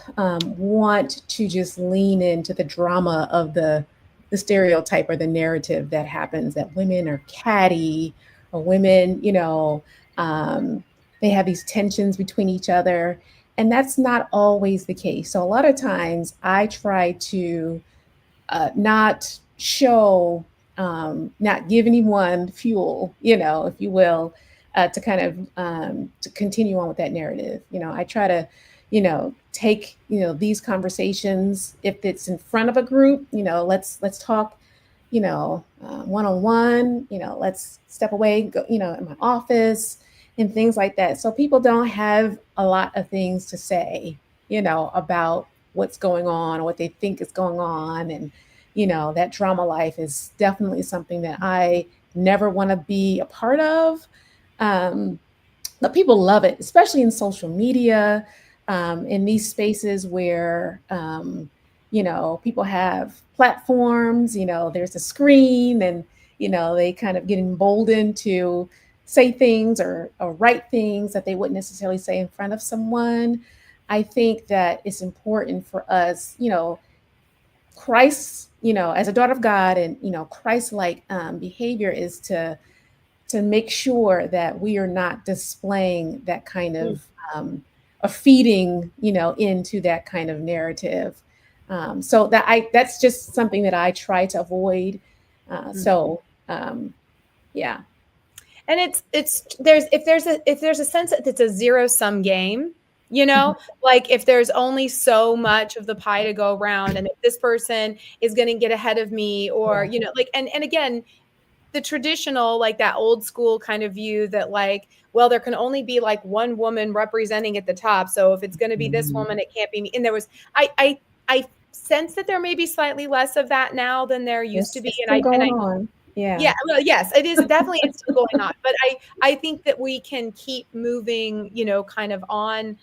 E: want to just lean into the drama of the stereotype or the narrative that happens, that women are catty, or women, they have these tensions between each other. And that's not always the case. So a lot of times I try to not show, not give anyone fuel, if you will, to kind of to continue on with that narrative. I try to, take these conversations, if it's in front of a group, let's talk, one on one. Let's step away, go, in my office and things like that. So people don't have a lot of things to say, about what's going on or what they think is going on. And that drama life is definitely something that I never want to be a part of. Um, but people love it, especially in social media, in these spaces where, people have platforms, there's a screen, and, they kind of get emboldened to say things, or write things that they wouldn't necessarily say in front of someone. I think that it's important for us, Christ, as a daughter of God, and, Christ-like behavior is to make sure that we are not displaying that kind of feeding, into that kind of narrative. So that's just something that I try to avoid. So yeah.
D: And it's if there's a sense that it's a zero-sum game, like if there's only so much of the pie to go around, and if this person is going to get ahead of me, or like, and again, the traditional, like that old school kind of view that, like, well, there can only be like one woman representing at the top, so if it's going to be this woman, it can't be me. And there was I sense that there may be slightly less of that now than there used to be.
E: It's still going on.
D: Yeah, well, yes, it is definitely, it's still going on, but I think that we can keep moving, kind of on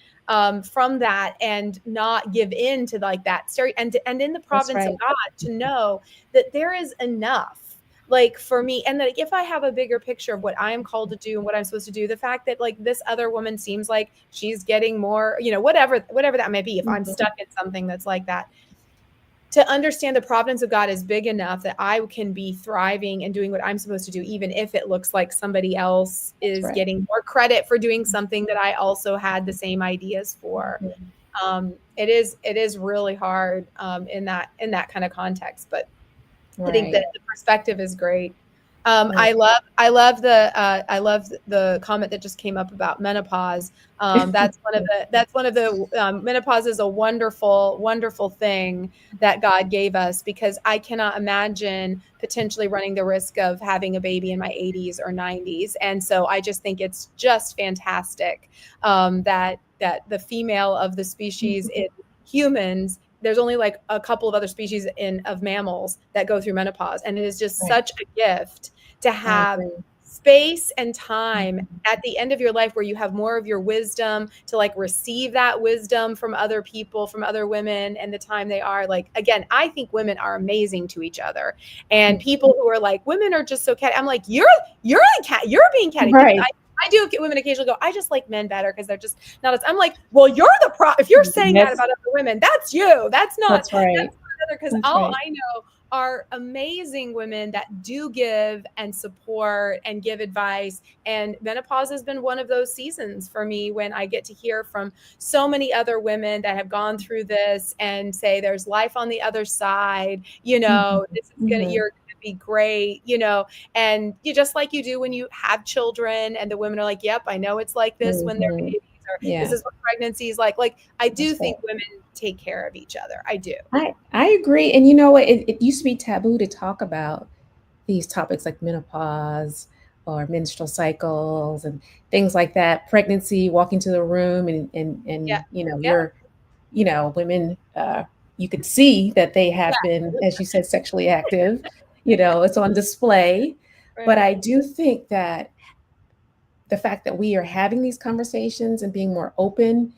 D: from that, and not give in to like that and in the providence of God, to know that there is enough, like, for me, and that if I have a bigger picture of what I am called to do and what I'm supposed to do, the fact that like this other woman seems like she's getting more, whatever that may be, if I'm stuck in something that's like that, to understand the providence of God is big enough that I can be thriving and doing what I'm supposed to do, even if it looks like somebody else is getting more credit for doing something that I also had the same ideas for. It is really hard in that kind of context, but I think that the perspective is great. I love the comment that just came up about menopause. That's one of the menopause is a wonderful, wonderful thing that God gave us, because I cannot imagine potentially running the risk of having a baby in my 80s or 90s. And so I just think it's just fantastic that the female of the species in humans, there's only like a couple of other species of mammals that go through menopause. And it is just such a gift to have space and time at the end of your life where you have more of your wisdom to like receive that wisdom from other people, from other women, and the time they are like, again, I think women are amazing to each other. And people who are like, women are just so catty, I'm like, you're being catty.
E: Right.
D: I do get women occasionally go, I just like men better because they're just not as, I'm like, well, you're if you're saying that about other women, that's you. That's not,
E: that's right.
D: That's not other, because I know are amazing women that do give and support and give advice. And menopause has been one of those seasons for me when I get to hear from so many other women that have gone through this and say there's life on the other side, this is you're gonna be great, and you just like you do when you have children and the women are like, yep, I know it's like this when they're babies, or this is what pregnancy is like. Like, I do think women take care of each other. I do.
E: I agree. And you know what? It used to be taboo to talk about these topics like menopause or menstrual cycles and things like that. Pregnancy, walking to the room, and you're, women, you could see that they have been, as you said, sexually active. It's on display. Right. But I do think that the fact that we are having these conversations and being more open,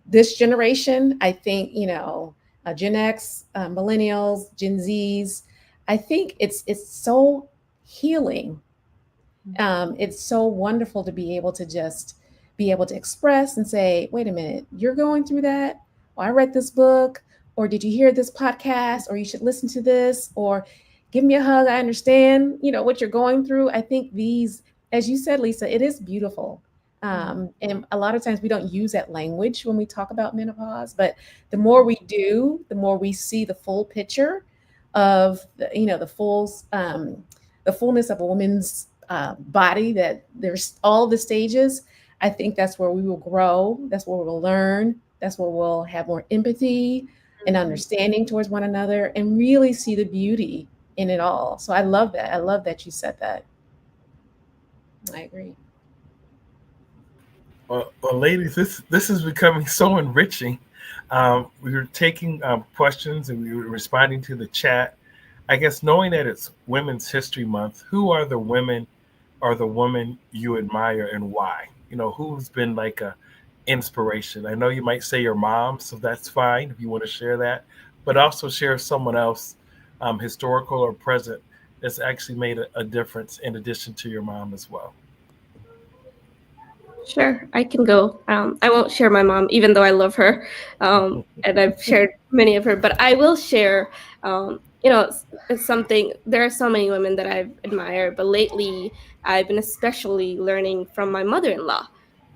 E: this generation, I think, Gen X, millennials, Gen Zs, I think it's so healing. It's so wonderful to be able to just be able to express and say, wait a minute, you're going through that? Or I read this book, or did you hear this podcast, or you should listen to this, or give me a hug. I understand, what you're going through. I think these, as you said, Lisa, it is beautiful And a lot of times we don't use that language when we talk about menopause, but the more we do, the more we see the full picture of the fullness of a woman's body. That there's all the stages. I think that's where we will grow. That's where we'll learn. That's where we'll have more empathy and understanding towards one another, and really see the beauty in it all. So I love that. I love that you said that. I agree.
A: Well, ladies, this is becoming so enriching. We were taking questions and we were responding to the chat. I guess knowing that it's Women's History Month, who are the women or the woman you admire and why? Who's been like a inspiration? I know you might say your mom, so that's fine if you want to share that, but also share someone else, historical or present, that's actually made a difference in addition to your mom as well.
C: Sure, I can go. I won't share my mom, even though I love her, and I've shared many of her. But I will share. It's something. There are so many women that I've admired, but lately I've been especially learning from my mother-in-law.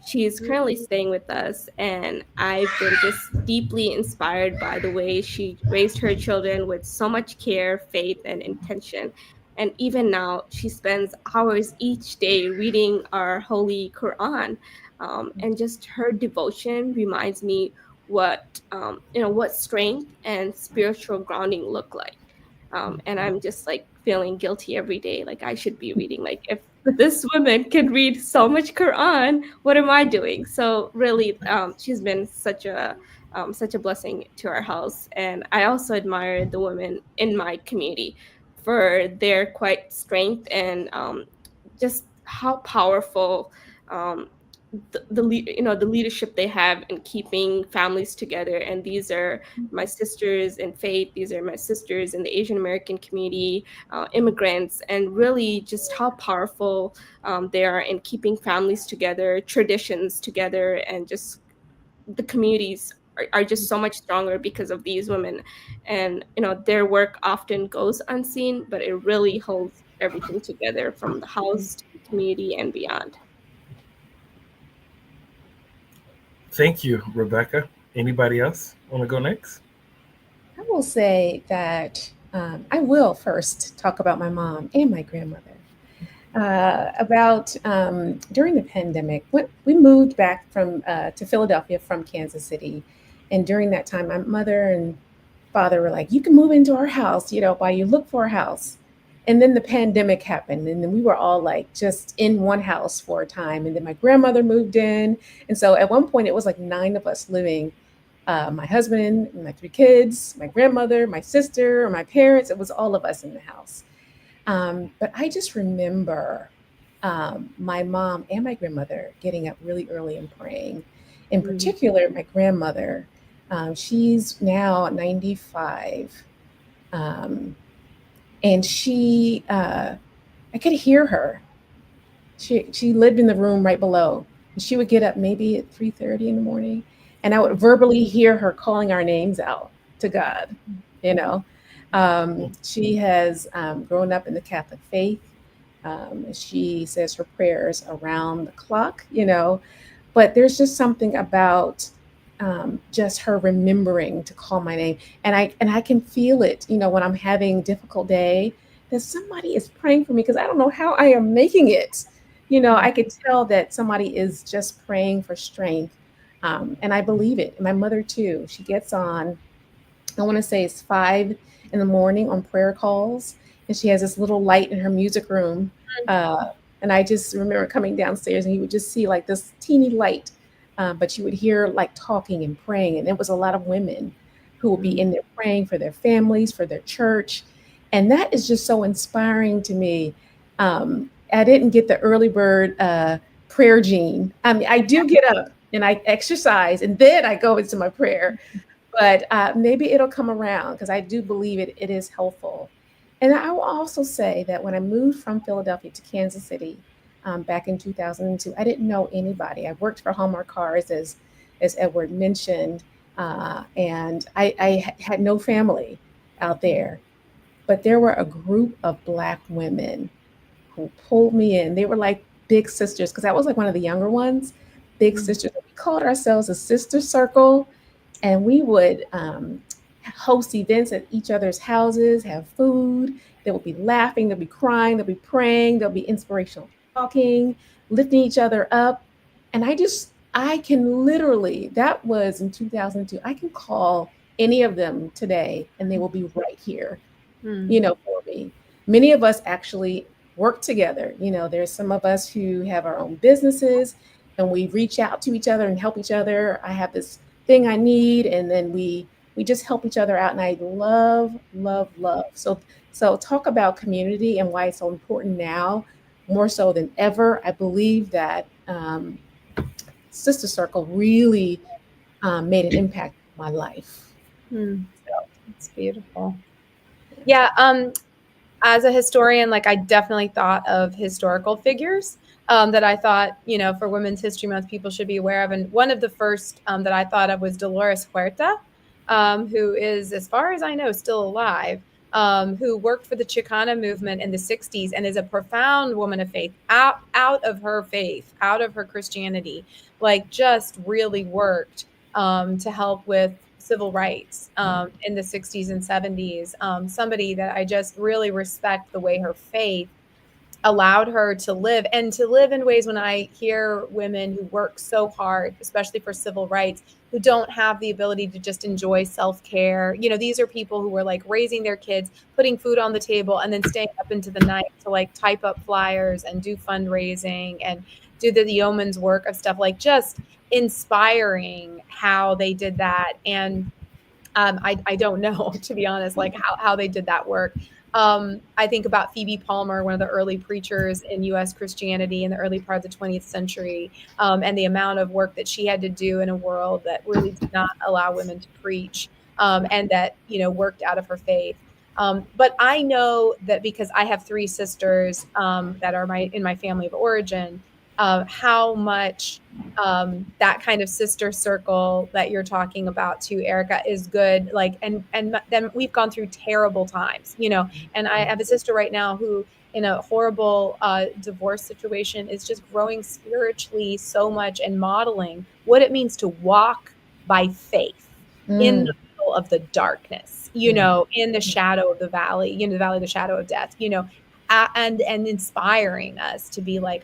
C: She's currently staying with us, and I've been just deeply inspired by the way she raised her children with so much care, faith, and intention. And even now, she spends hours each day reading our Holy Quran. And just her devotion reminds me what strength and spiritual grounding look like. And I'm just like feeling guilty every day. Like I should be reading. Like if this woman can read so much Quran, what am I doing? So really, she's been such a blessing to our house. And I also admire the women in my community for their quiet strength and just how powerful um, the leadership they have in keeping families together. And these are my sisters in faith, these are my sisters in the Asian American community, immigrants, and really just how powerful they are in keeping families together, traditions together, and just the communities are just so much stronger because of these women. And their work often goes unseen, but it really holds everything together from the house to the community and beyond.
A: Thank you, Rebecca. Anybody else want to go next?
E: I will say that I will first talk about my mom and my grandmother. About during the pandemic, when we moved back from to Philadelphia from Kansas City, and during that time, my mother and father were like, "You can move into our house, while you look for a house." And then the pandemic happened, and then we were all like just in one house for a time. And then my grandmother moved in, and so at one point it was like 9 of us living. My husband, my 3 kids, my grandmother, my sister, or my parents. It was all of us in the house. But I just remember my mom and my grandmother getting up really early and praying. In particular, my grandmother, she's now 95. Um, and I could hear her. She lived in the room right below. And she would get up maybe at 3:30 in the morning, and I would verbally hear her calling our names out to God. You know, she has grown up in the Catholic faith. She says her prayers around the clock. But there's just something about just her remembering to call my name, and I can feel it. When I'm having a difficult day, that somebody is praying for me because I don't know how I am making it. I could tell that somebody is just praying for strength, and I believe it. And my mother too. She gets on. I want to say it's 5 in the morning on prayer calls, and she has this little light in her music room. And I just remember coming downstairs, and you would just see like this teeny light, but you would hear like talking and praying, and it was a lot of women who would be in there praying for their families, for their church, and that is just so inspiring to me. I didn't get the early bird prayer gene. I mean, I do get up and I exercise, and then I go into my prayer, but maybe it'll come around because I do believe it is helpful. And I will also say that when I moved from Philadelphia to Kansas City back in 2002, I didn't know anybody. I worked for Hallmark Cars, as Edward mentioned, and I had no family out there. But there were a group of Black women who pulled me in. They were like big sisters, because I was like one of the younger ones, big sisters. We called ourselves a sister circle, and we would host events at each other's houses, have food. There will be laughing, there'll be crying, there'll be praying, there'll be inspirational talking, lifting each other up. And I can literally, that was in 2002, I can call any of them today and they will be right here, for me. Many of us actually work together. There's some of us who have our own businesses and we reach out to each other and help each other. I have this thing I need, and then we just help each other out. And I love, love, love. So talk about community and why it's so important now, more so than ever. I believe that Sister Circle really made an impact on my life.
D: It's beautiful. Yeah. As a historian, like I definitely thought of historical figures that I thought, for Women's History Month, people should be aware of. And one of the first that I thought of was Dolores Huerta, who is, as far as I know, still alive, who worked for the Chicana movement in the 60s and is a profound woman of faith, out of her faith, out of her Christianity, like just really worked to help with civil rights in the 60s and 70s. Somebody that I just really respect the way her faith allowed her to live, and to live in ways when I hear women who work so hard, especially for civil rights, who don't have the ability to just enjoy self-care. These are people who were like raising their kids, putting food on the table, and then staying up into the night to like type up flyers and do fundraising and do the yeoman's work of stuff, like just inspiring how they did that. And I don't know, to be honest, like how they did that work. I think about Phoebe Palmer, one of the early preachers in U.S. Christianity in the early part of the 20th century, and the amount of work that she had to do in a world that really did not allow women to preach, and that, worked out of her faith. But I know that because I have three sisters that are in my family of origin, how much that kind of sister circle that you're talking about too, Erica, is good. Like, and then we've gone through terrible times, and I have a sister right now who, in a horrible divorce situation, is just growing spiritually so much and modeling what it means to walk by faith in the middle of the darkness, in the shadow of the valley, the valley of the shadow of death, and inspiring us to be like,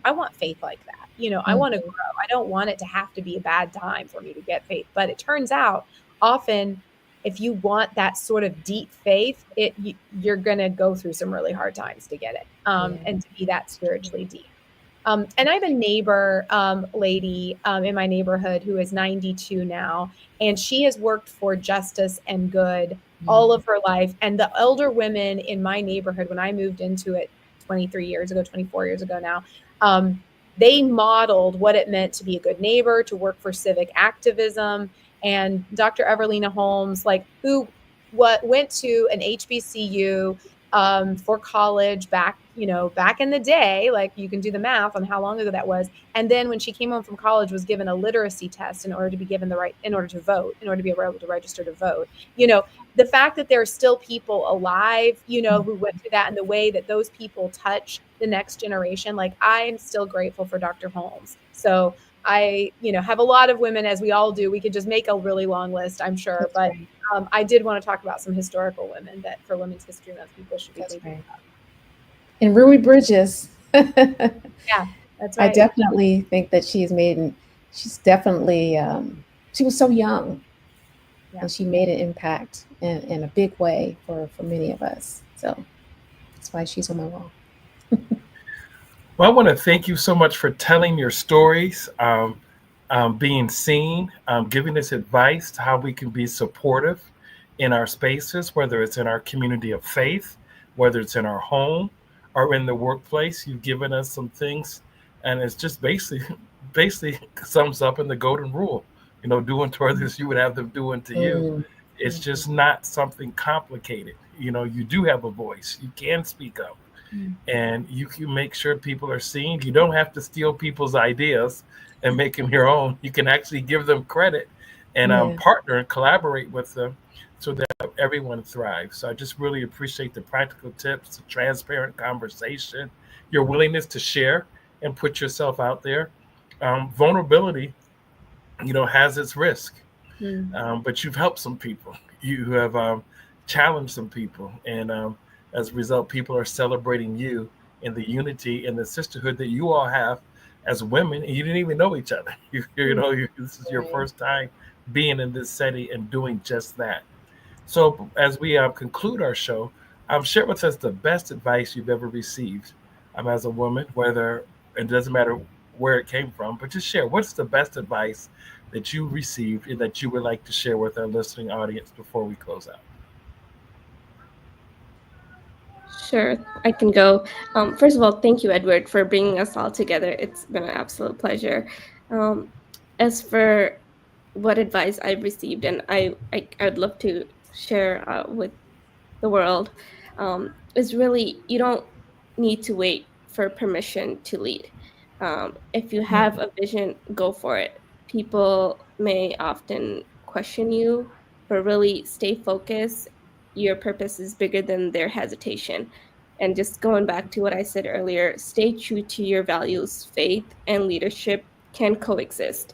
D: I want faith like that. I want to grow. I don't want it to have to be a bad time for me to get faith. But it turns out often, if you want that sort of deep faith, you're going to go through some really hard times to get it, and to be that spiritually deep. And I have a neighbor lady in my neighborhood who is 92 now, and she has worked for justice and good all of her life. And the elder women in my neighborhood, when I moved into it 23 years ago, 24 years ago now, they modeled what it meant to be a good neighbor, to work for civic activism. And Dr. Everlina Holmes, who went to an HBCU for college back in the day, like you can do the math on how long ago that was. And then when she came home from college, was given a literacy test in order to be given the right, in order to vote, in order to be able to register to vote. The fact that there are still people alive, who went through that, and the way that those people touch the next generation, like I'm still grateful for Dr. Holmes. So I, have a lot of women, as we all do. We could just make a really long list, I'm sure. That's but right. I did want to talk about some historical women that for Women's History Month people should be thinking about.
E: And Ruby Bridges.
D: Yeah, that's right.
E: I definitely think that she's definitely, she was so young. Yeah. And she made an impact in a big way for many of us. So that's why she's on my wall.
A: Well, I want to thank you so much for telling your stories, being seen, giving us advice to how we can be supportive in our spaces, whether it's in our community of faith, whether it's in our home or in the workplace. You've given us some things, and it's just basically sums up in the golden rule. Do unto others you would have them do unto you. It's just not something complicated. You do have a voice. You can speak up. And you can make sure people are seen. You don't have to steal people's ideas and make them your own. You can actually give them credit and partner and collaborate with them so that everyone thrives. So I just really appreciate the practical tips, the transparent conversation, your willingness to share and put yourself out there. Vulnerability, has its risk,
D: Mm.
A: but you've helped some people. You have challenged some people, and as a result, people are celebrating you and the unity and the sisterhood that you all have as women. And you didn't even know each other. This is your
D: Right.
A: first time being in this setting and doing just that. So, as we conclude our show, share with us the best advice you've ever received as a woman, whether it doesn't matter where it came from, but just share what's the best advice that you received and that you would like to share with our listening audience before we close out.
C: Sure, I can go. First of all, thank you, Edward, for bringing us all together. It's been an absolute pleasure. Um, as for what advice I've received, and I'd love to share with the world, is really you don't need to wait for permission to lead. If you have a vision, go for it. People may often question you, but really stay focused. Your purpose is bigger than their hesitation. And just going back to what I said earlier, stay true to your values. Faith and leadership can coexist.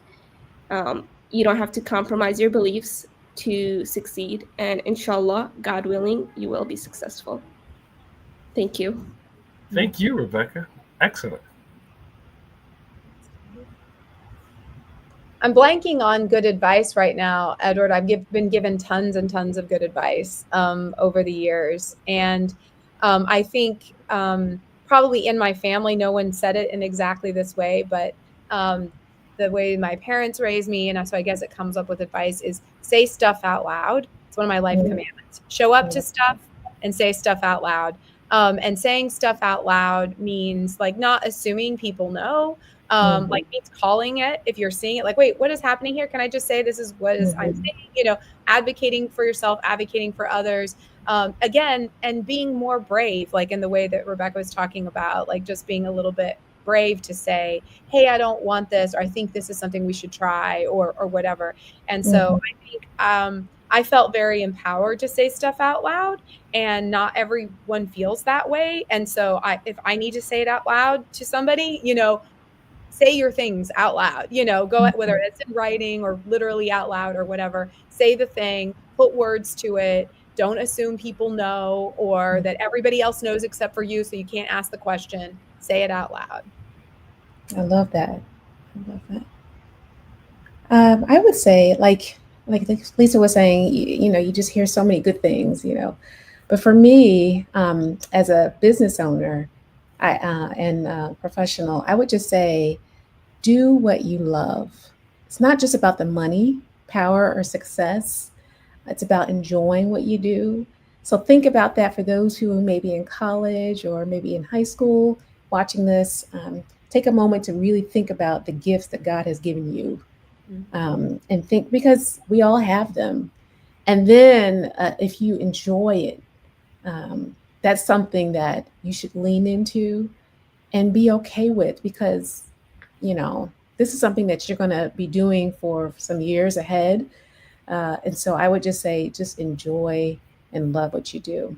C: You don't have to compromise your beliefs to succeed. And inshallah, God willing, you will be successful. Thank you.
A: Thank you, Rebecca. Excellent.
D: I'm blanking on good advice right now, Edward. Been given tons and tons of good advice over the years. And I think probably in my family, no one said it in exactly this way, but um, the way my parents raised me, and so I guess it comes up with advice, is say stuff out loud. It's one of my life commandments. Show up to stuff and say stuff out loud. And saying stuff out loud means like not assuming people know, like means calling it if you're seeing it, like, wait, what is happening here? Can I just say this is what is I'm saying? Advocating for yourself, advocating for others, again, and being more brave, like in the way that Rebecca was talking about, like just being a little bit brave to say, hey, I don't want this, or I think this is something we should try, or whatever. And so I think I felt very empowered to say stuff out loud, and not everyone feels that way. And so if I need to say it out loud to somebody, say your things out loud, go, whether it's in writing or literally out loud or whatever, say the thing, put words to it. Don't assume people know or that everybody else knows except for you, so you can't ask the question. Say it out loud.
E: I love that. I love that. I would say, like Lisa was saying, you just hear so many good things. But for me, as a business owner, and professional, I would just say, do what you love. It's not just about the money, power, or success. It's about enjoying what you do. So think about that for those who may be in college or maybe in high school watching this. Take a moment to really think about the gifts that God has given you, and think, because we all have them. And then if you enjoy it, that's something that you should lean into and be okay with, because you know this is something that you're going to be doing for some years ahead. And so I would just say, just enjoy and love what you do,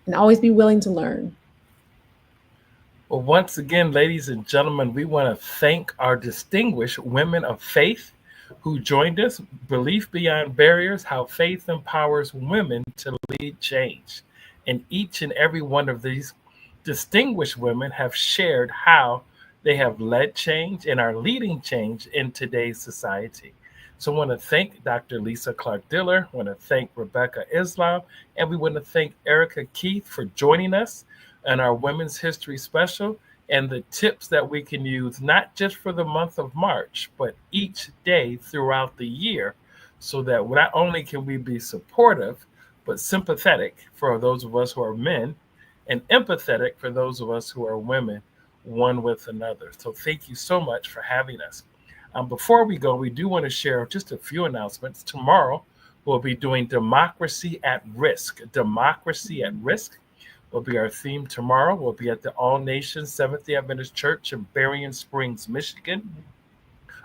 E: and always be willing to learn.
A: Well, once again, ladies and gentlemen, we want to thank our distinguished women of faith who joined us. Belief Beyond Barriers: How Faith Empowers Women to Lead Change. And each and every one of these distinguished women have shared how they have led change and are leading change in today's society. So I want to thank Dr. Lisa Clark Diller, I want to thank Rebecca Islam, and we want to thank Erica Keith for joining us in our Women's History Special, and the tips that we can use not just for the month of March, but each day throughout the year, so that not only can we be supportive, but sympathetic for those of us who are men, and empathetic for those of us who are women, one with another. So thank you so much for having us. Before we go, we do want to share just a few announcements. Tomorrow, we'll be doing Democracy at Risk. Democracy at Risk will be our theme tomorrow. We'll be at the All Nations Seventh-day Adventist Church in Berrien Springs, Michigan.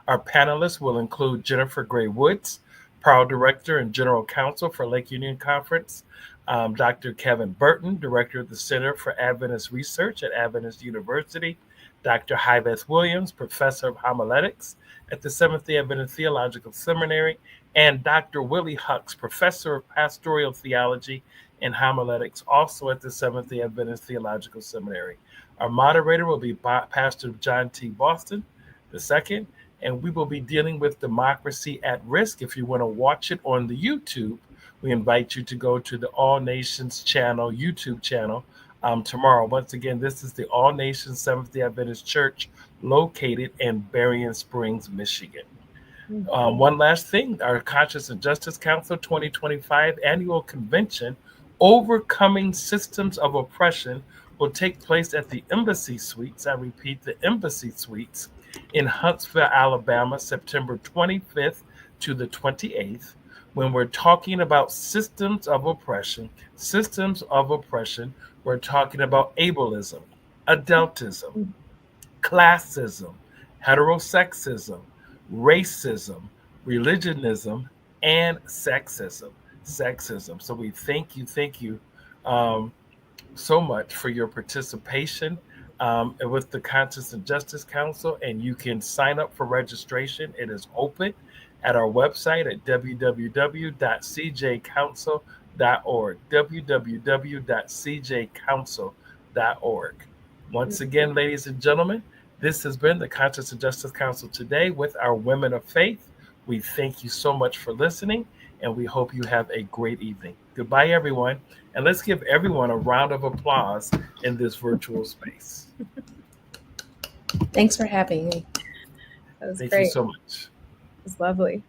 A: Our panelists will include Jennifer Gray Woods, Proud Director and General Counsel for Lake Union Conference, Dr. Kevin Burton, Director of the Center for Adventist Research at Adventist University, Dr. Hybeth Williams, Professor of Homiletics at the Seventh-day Adventist Theological Seminary, and Dr. Willie Hucks, Professor of Pastoral Theology and Homiletics, also at the Seventh-day Adventist Theological Seminary. Our moderator will be Pastor John T. Boston II, and we will be dealing with democracy at risk. If you want to watch it on the YouTube, we invite you to go to the All Nations channel, YouTube channel, tomorrow. Once again, this is the All Nations Seventh-day Adventist Church located in Berrien Springs, Michigan. One last thing, our Conscience and Justice Council 2025 annual convention, Overcoming Systems of Oppression, will take place at the Embassy Suites. I repeat, the Embassy Suites in Huntsville, Alabama, September 25th to the 28th, when we're talking about systems of oppression. We're talking about ableism, adultism, classism, heterosexism, racism, religionism, and sexism. So we thank you so much for your participation with the Conscience and Justice Council, and you can sign up for registration. It is open at our website at www.cjcouncil.org, www.cjcouncil.org. Once again, ladies and gentlemen, this has been the Conscience and Justice Council today with our Women of Faith. We thank you so much for listening, and we hope you have a great evening. Goodbye, everyone, and let's give everyone a round of applause in this virtual space.
E: Thanks for having me.
D: That was
A: Thank
D: great.
A: you so much.
D: It was lovely.